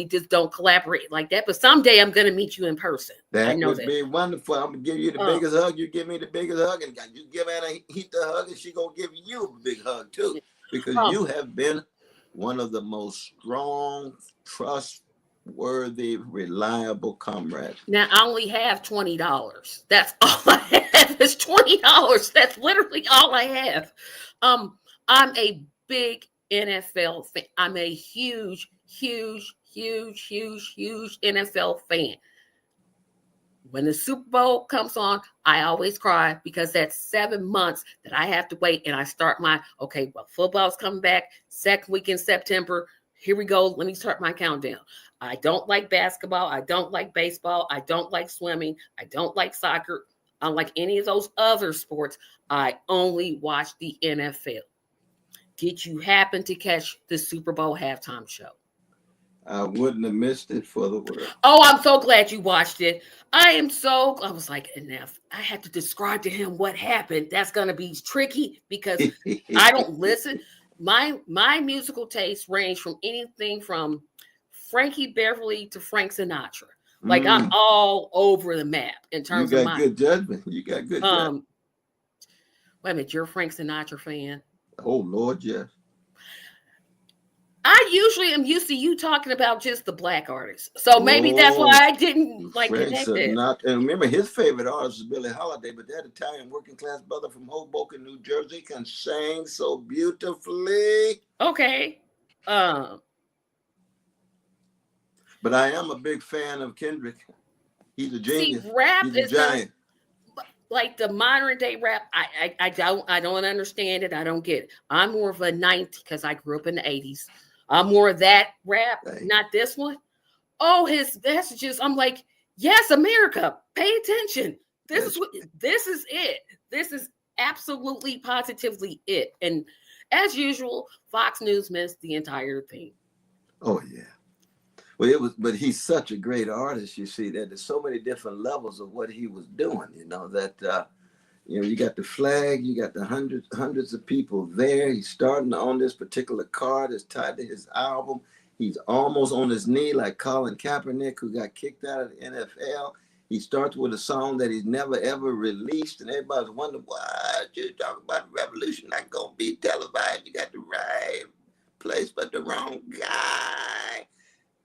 just don't collaborate like that. But someday I'm going to meet you in person. That would be wonderful. I'm going to give you the biggest hug. You give me the biggest hug, and you give Anna Heath the hug, and she going to give you a big hug too, because you have been one of the most strong, trustworthy, reliable comrades. Now I only have $20. That's all I have is $20. That's literally all I have. I'm a big NFL fan. I'm a huge NFL fan. When the Super Bowl comes on, I always cry because that's 7 months that I have to wait. And I start football's coming back, second week in September. Here we go. Let me start my countdown. I don't like basketball. I don't like baseball. I don't like swimming. I don't like soccer. Unlike any of those other sports, I only watch the NFL. Did you happen to catch the Super Bowl halftime show? I wouldn't have missed it for the world. Oh, I'm so glad you watched it. I was like, enough. I had to describe to him what happened. That's going to be tricky because I don't listen. My musical tastes range from anything from Frankie Beverly to Frank Sinatra. Like I'm all over the map in terms of my good judgment. You got good judgment. Wait a minute, you're a Frank Sinatra fan? Oh Lord, yes. I usually am used to you talking about just the black artists, so maybe that's why I didn't connect it. And remember, his favorite artist is Billie Holiday, but that Italian working class brother from Hoboken, New Jersey, can sing so beautifully. Okay. But I am a big fan of Kendrick. He's a genius. See, rap He's a giant. Like the modern day rap, I don't understand it. I don't get it. I'm more of a 90s because I grew up in the 80s. I'm more of that rap, not this one. Oh, his messages. I'm like, yes, America, pay attention. This is it. This is absolutely positively it. And as usual, Fox News missed the entire thing. Oh yeah. Well, it was, but he's such a great artist. You see that there's so many different levels of what he was doing. You know that you got the flag, you got the hundreds of people there. He's starting on this particular card that's tied to his album. He's almost on his knee, like Colin Kaepernick, who got kicked out of the NFL. He starts with a song that he's never ever released, and everybody's wondering why you talking about revolution not gonna be televised. You got the right place, but the wrong guy.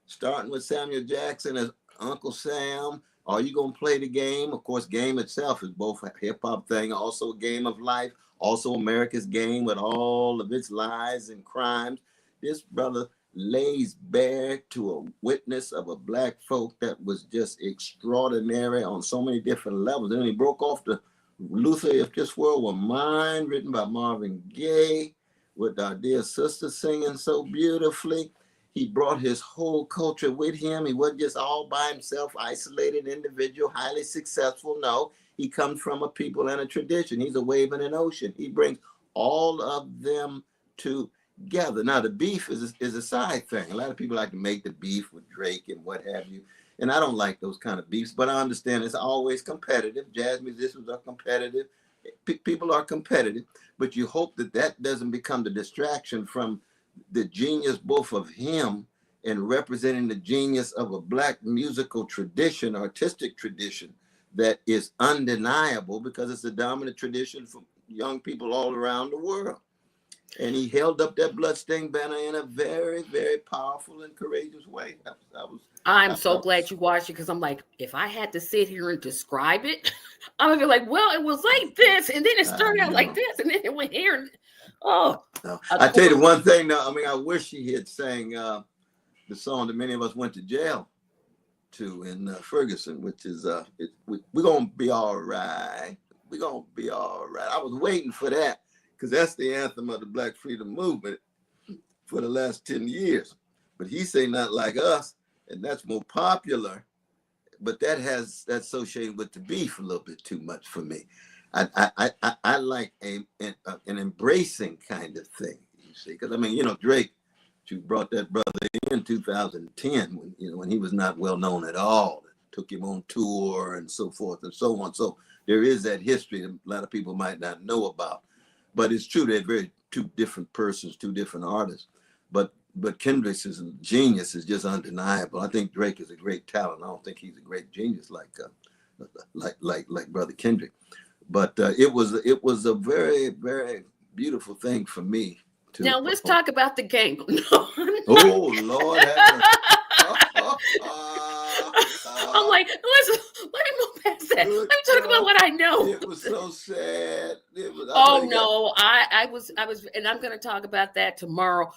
Starting with Samuel Jackson as Uncle Sam. Are you going to play the game? Of course, game itself is both a hip-hop thing, also a game of life, also America's game with all of its lies and crimes. This brother lays bare to a witness of a black folk that was just extraordinary on so many different levels. And he broke off the Luther, If This World Were Mine, written by Marvin Gaye, with our dear sister singing so beautifully. He brought his whole culture with him. He wasn't just all by himself, isolated individual, highly successful. No, he comes from a people and a tradition. He's a wave in an ocean. He brings all of them together. Now, the beef is a side thing. A lot of people like to make the beef with Drake and what have you. And I don't like those kind of beefs, but I understand it's always competitive. Jazz musicians are competitive. People are competitive, but you hope that that doesn't become the distraction from the genius both of him and representing the genius of a black musical tradition, artistic tradition that is undeniable because it's a dominant tradition for young people all around the world. And he held up that bloodstained banner in a very, very powerful and courageous way. I'm so glad you watched it because I'm like, if I had to sit here and describe it, I would be like, well, it was like this, and then it started out like this, and then it went here. And, oh, no. I tell you the one thing now, I mean, I wish he had sang the song that many of us went to jail to in Ferguson, which is we're going to be all right. We're going to be all right. I was waiting for that because that's the anthem of the Black Freedom Movement for the last 10 years. But he say not like us, and that's more popular, but that's associated with the beef a little bit too much for me. I like an embracing kind of thing, you see, because I mean, Drake, you brought that brother in 2010 when he was not well known at all. Took him on tour and so forth and so on. So there is that history that a lot of people might not know about, but it's true they're very two different persons, two different artists. But Kendrick's genius is just undeniable. I think Drake is a great talent. I don't think he's a great genius like Brother Kendrick. But it was a very, very beautiful thing for me. Now let's talk about the game. Oh Lord! I'm like, let me move past that. Let me talk about what I know. It was so sad. I was, and I'm going to talk about that tomorrow.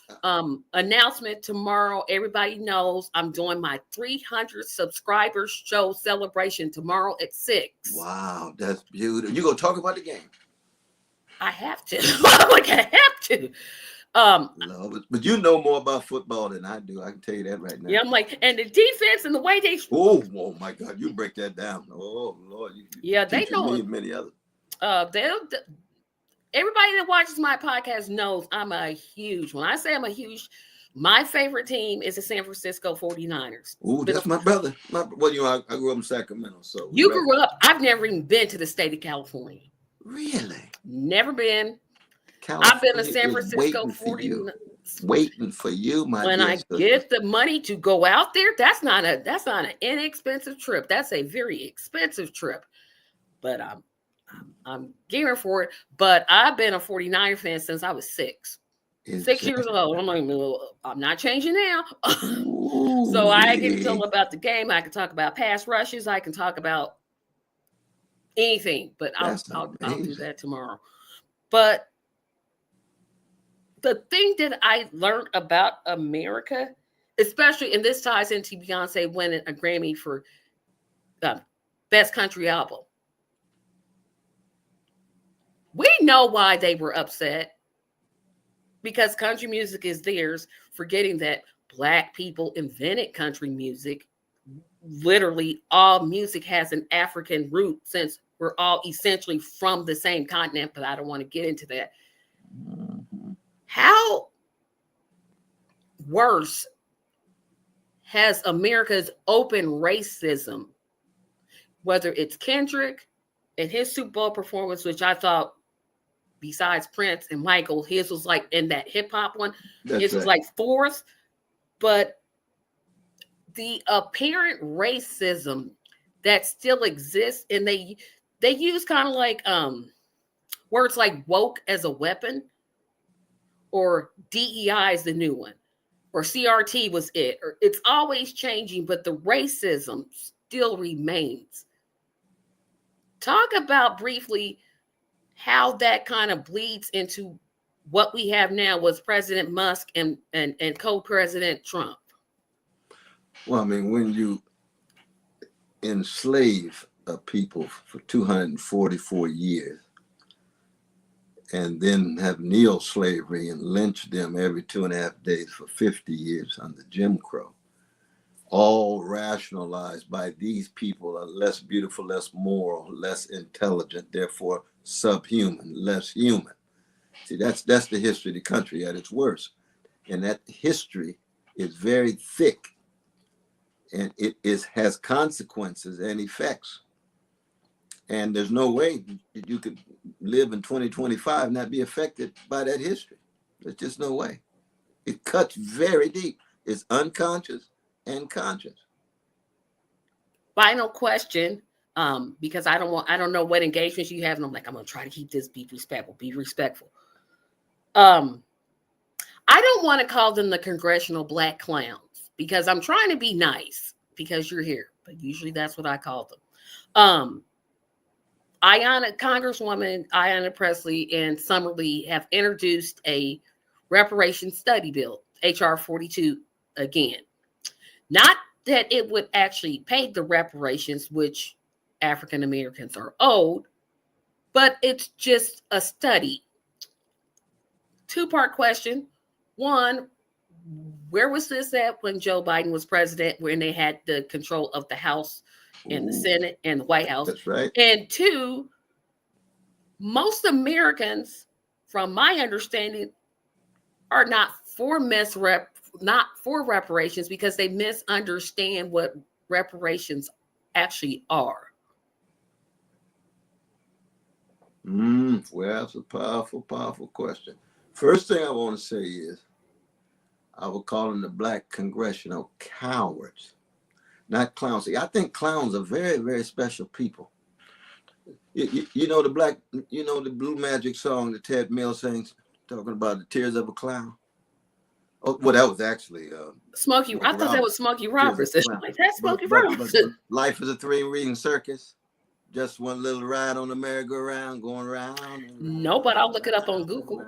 Announcement tomorrow. Everybody knows I'm doing my 300 subscribers show celebration tomorrow at 6. Wow, that's beautiful. You gonna talk about the game? I have to. I have to. No, but you know more about football than I do. I can tell you that right now. Yeah, I'm like, and the defense and the way they. Oh my God! You break that down. Oh Lord, they know. Me and many others. Everybody that watches my podcast knows I'm a huge. When I say I'm a huge, my favorite team is the San Francisco 49ers. Oh, that's my brother. I grew up in Sacramento, so you grew up. I've never even been to the state of California. Really? Never been. California I've been to San Francisco 49. Waiting for you, my when I get the money to go out there, that's not an inexpensive trip. That's a very expensive trip. But I'm gearing for it. But I've been a 49er fan since I was 6. 6 years old. I'm not changing now. So I can tell about the game. I can talk about pass rushes. I can talk about anything. But I'll do that tomorrow. But the thing that I learned about America, especially, and this ties into Beyonce winning a Grammy for Best Country Album. We know why they were upset. Because country music is theirs, forgetting that Black people invented country music. Literally, all music has an African root since we're all essentially from the same continent, but I don't want to get into that. How worse has America's open racism, whether it's Kendrick and his Super Bowl performance, which I thought, besides Prince and Michael, his was like in that hip hop one, his was like fourth. But the apparent racism that still exists, and they use kind of like words like woke as a weapon, or DEI is the new one, or CRT was it, or it's always changing, but the racism still remains. Talk about briefly how that kind of bleeds into what we have now with President Musk and co-president Trump. Well, I mean, when you enslave a people for 244 years and then have neo-slavery and lynch them every 2.5 days for 50 years under Jim Crow, all rationalized by these people are less beautiful, less moral, less intelligent, therefore subhuman, less human. See, that's the history of the country at its worst. And that history is very thick, and it has consequences and effects. And there's no way that you could live in 2025 and not be affected by that history. There's just no way. It cuts very deep. It's unconscious and conscious. Final question, because I don't know what engagements you have, and I'm gonna try to keep this be respectful. I don't want to call them the congressional black clowns, because I'm trying to be nice because you're here, but usually that's what I call them. Congresswoman Ayanna Pressley and Summer Lee have introduced a reparations study bill, HR 42 again. Not that it would actually pay the reparations which African Americans are owed, but it's just a study. Two-part question. One, where was this at when Joe Biden was president, when they had the control of the House and the Senate and the White House? That's right. And two, most Americans, from my understanding, are not for reparations because they misunderstand what reparations actually are. Well, that's a powerful, powerful question. First thing I want to say is I would call them the black congressional cowards, not clowns. See, I think clowns are very, very special people. You know the Blue Magic song that Ted Mills sings, talking about the tears of a clown? Oh, well, that was actually Smokey. I thought that was Smokey Robinson. Like, that's Smokey Robinson. Life is a three-ring circus. Just one little ride on the merry-go-round, going around. No, but I'll look it up on Google.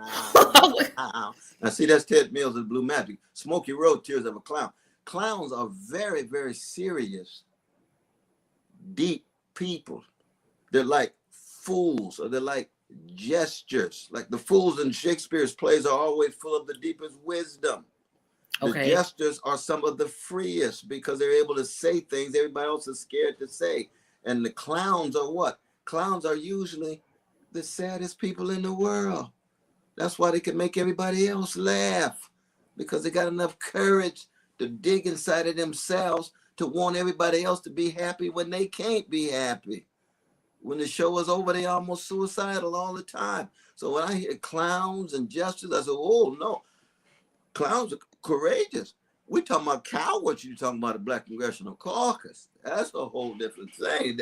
Now, see, that's Ted Mills of Blue Magic. Smokey wrote Tears of a Clown. Clowns are very, very serious, deep people. They're like fools, or they're like gestures. Like the fools in Shakespeare's plays are always full of the deepest wisdom. The gestures are some of the freest because they're able to say things everybody else is scared to say. And the clowns are what? Clowns are usually the saddest people in the world. That's why they can make everybody else laugh, because they got enough courage to dig inside of themselves to want everybody else to be happy when they can't be happy. When the show is over, they almost suicidal all the time. So when I hear clowns and jesters, I say, oh no, clowns are courageous. We're talking about cowards. You're talking about the Black Congressional Caucus. That's a whole different thing.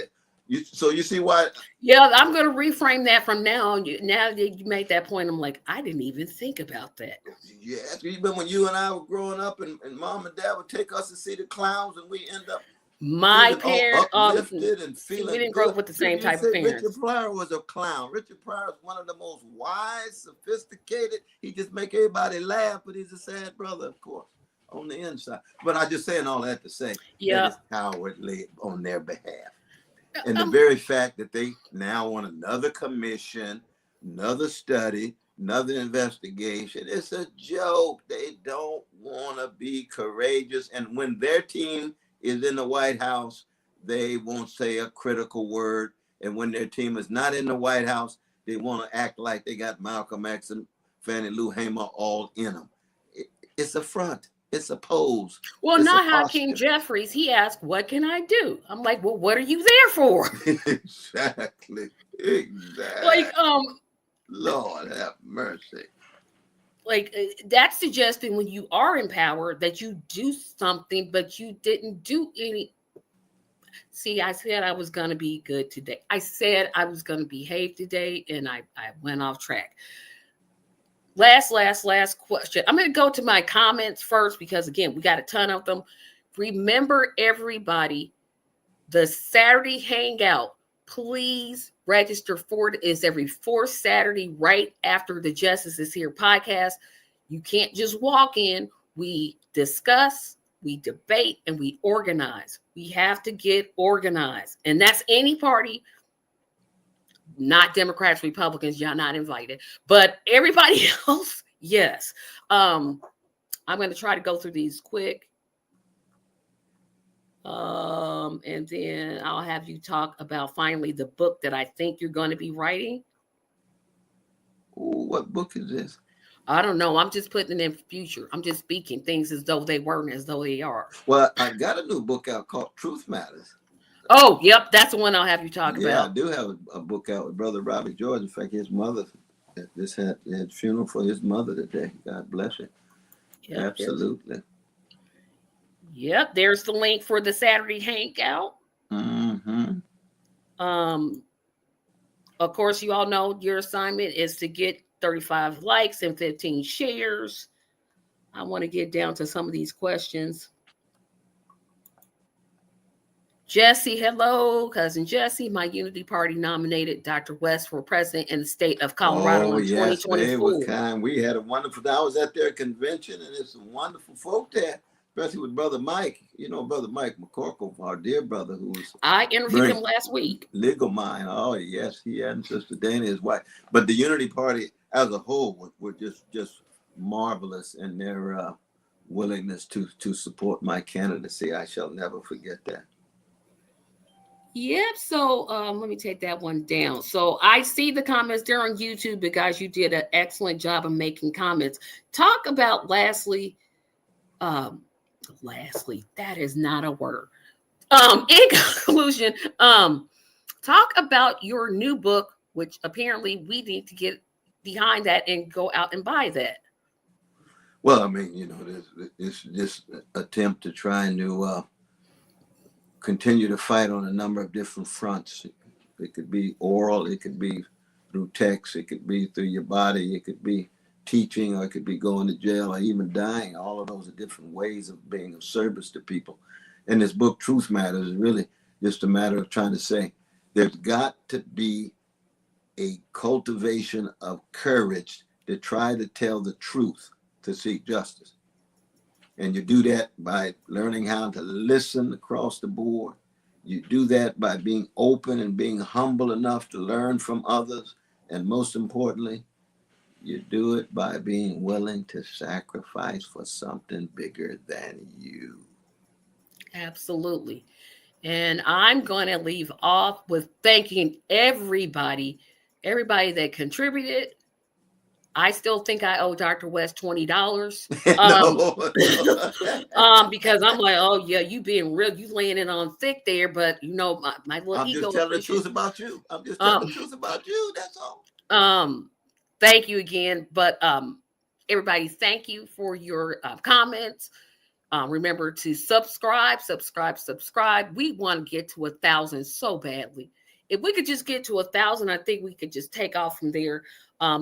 So you see why? Yeah, I'm going to reframe that from now on. Now that you made that point, I'm like, I didn't even think about that. Yes, even when you and I were growing up, and mom and dad would take us to see the clowns, and we end up my parents uplifted and feeling. We didn't grow up with the same type of parents. Richard Pryor was a clown. Richard Pryor is one of the most wise, sophisticated. He just make everybody laugh, but he's a sad brother, of course, on the inside. But I'm just saying all that to say that it's cowardly on their behalf. And the very fact that they now want another commission, another study, another investigation, it's a joke. They don't want to be courageous. And when their team is in the White House, they won't say a critical word. And when their team is not in the White House, they want to act like they got Malcolm X and Fannie Lou Hamer all in them. It's a front. It's a pose. Well, It's not a Hakeem posture. Jeffries. He asked, "What can I do?" I'm like, "Well, what are you there for?" Exactly. Like, Lord have mercy. like that's suggesting when you are in power that you do something, but you didn't do any. See, I said I was going to be good today. I said I was going to behave today, and I went off track. Last question. I'm going to go to my comments first because, again, we got a ton of them. Remember, everybody, the Saturday Hangout, please register for it. It's every fourth Saturday right after the Justice is Here podcast. You can't just walk in. We discuss, we debate, and we organize. We have to get organized. And that's any party, not Democrats, Republicans, y'all not invited. But everybody else, yes. I'm going to try to go through these quick. And then I'll have you talk about finally the book that I think you're going to be writing. Ooh, what book is this? I don't know. I'm just putting it in future. I'm just speaking things as though they weren't, as though they are. Well, I got a new book out called Truth Matters. Oh, yep. That's the one I'll have you talk about. Yeah, I do have a book out with Brother Robbie George. In fact, his mother, this had funeral for his mother today. God bless her. Yep, absolutely. Yep, there's the link for the Saturday Hangout. Mm-hmm. Of course, you all know your assignment is to get 35 likes and 15 shares. I want to get down to some of these questions. Jesse, hello, cousin Jesse. My Unity Party nominated Dr. West for president in the state of Colorado in 2024. They were kind. We had a wonderful. I was at their convention, and there's some wonderful folk there, especially with Brother Mike. You know, Brother Mike McCorkle, our dear brother, who was. I interviewed him last week. Legal Mind. Oh yes, he and Sister Dana, his wife. But the Unity Party as a whole were just marvelous in their willingness to support my candidacy. I shall never forget that. Yep. So let me take that one down. So I see the comments there on YouTube because you did an excellent job of making comments. Talk about lastly, that is not a word. In conclusion, talk about your new book, which apparently we need to get behind that and go out and buy that. Well, I mean, you know, this attempt to try and continue to fight on a number of different fronts. It could be oral, it could be through text, it could be through your body, it could be teaching, or it could be going to jail or even dying. All of those are different ways of being of service to people. And this book, Truth Matters, is really just a matter of trying to say there's got to be a cultivation of courage to try to tell the truth, to seek justice. And you do that by learning how to listen across the board. You do that by being open and being humble enough to learn from others. And most importantly, you do it by being willing to sacrifice for something bigger than you. Absolutely. And I'm going to leave off with thanking everybody that contributed. I still think I owe Dr. West $20. Because I'm like, oh yeah, you being real, you laying it on thick there, but you know, my little I'm ego. I'm just telling the truth about you. That's all. Thank you again. But everybody, thank you for your comments. Remember to subscribe. We want to get to 1,000 so badly. If we could just get to 1,000, I think we could just take off from there.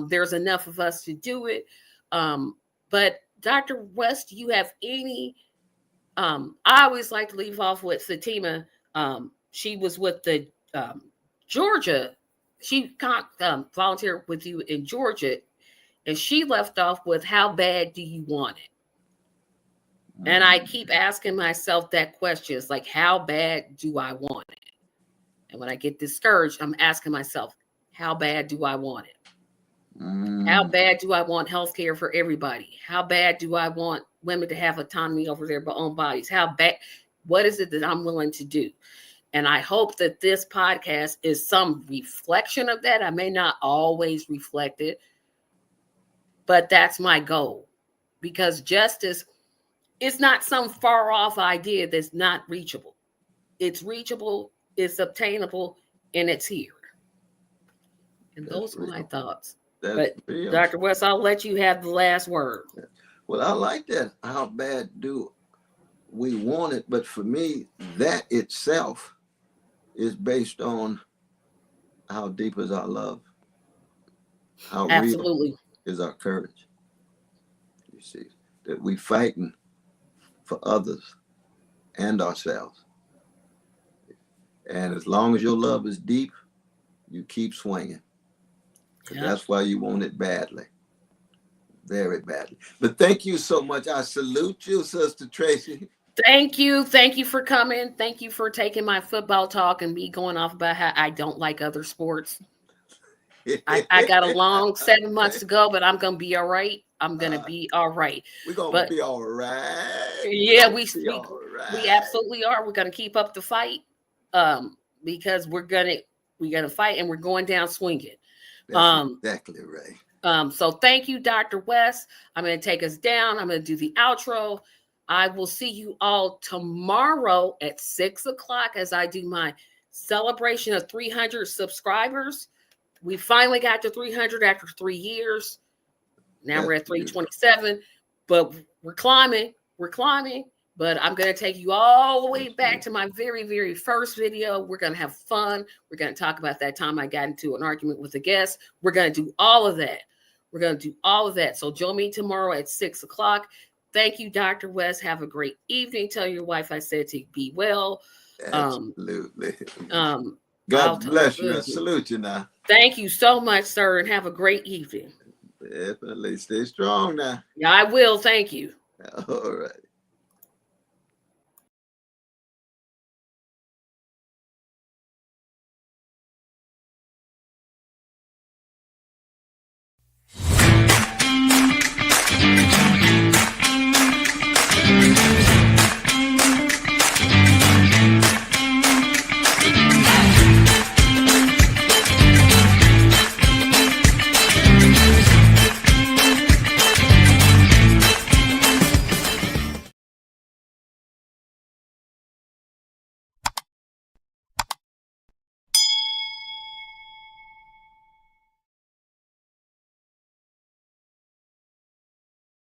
There's enough of us to do it. But Dr. West, do you have any? I always like to leave off with Fatima. She was with the Georgia. She volunteered with you in Georgia, and she left off with, "How bad do you want it?" And I keep asking myself that question. It's like, how bad do I want it? And when I get discouraged, I'm asking myself, how bad do I want it? How bad do I want healthcare for everybody? How bad do I want women to have autonomy over their own bodies? How bad? What is it that I'm willing to do? And I hope that this podcast is some reflection of that. I may not always reflect it, but that's my goal. Because justice, it's not some far off idea that's not reachable. It's reachable, it's obtainable, and it's here. And those are my thoughts. But real. Dr. West, I'll let you have the last word. Well, I like that. How bad do we want it? But for me, that itself is based on how deep is our love, how Absolutely. real is our courage. You see, that we fighting for others and ourselves. And as long as your love is deep, you keep swinging. Yep. That's why you want it badly. Very badly. But thank you so much. I salute you, Sister Tracy. Thank you. Thank you for coming. Thank you for taking my football talk and me going off about how I don't like other sports. I got a long 7 months to go, but I'm going to be all right. I'm going to be all right. We're going to be all right. Yeah, we absolutely are. We're going to keep up the fight because we're going to fight and we're going down swinging. That's exactly right. So thank you, Dr. West. I'm going to take us down. I'm going to do the outro. I will see you all tomorrow at 6 o'clock as I do my celebration of 300 subscribers. We finally got to 300 after 3 years. Now we're at 327, but we're climbing. But I'm going to take you all the way back to my very, very first video. We're going to have fun. We're going to talk about that time I got into an argument with a guest. We're going to do all of that. So join me tomorrow at 6 o'clock. Thank you, Dr. West. Have a great evening. Tell your wife I said to be well. Absolutely. God bless you. I salute you now. Thank you so much, sir, and have a great evening. Definitely. Stay strong now. Yeah, I will. Thank you. All right.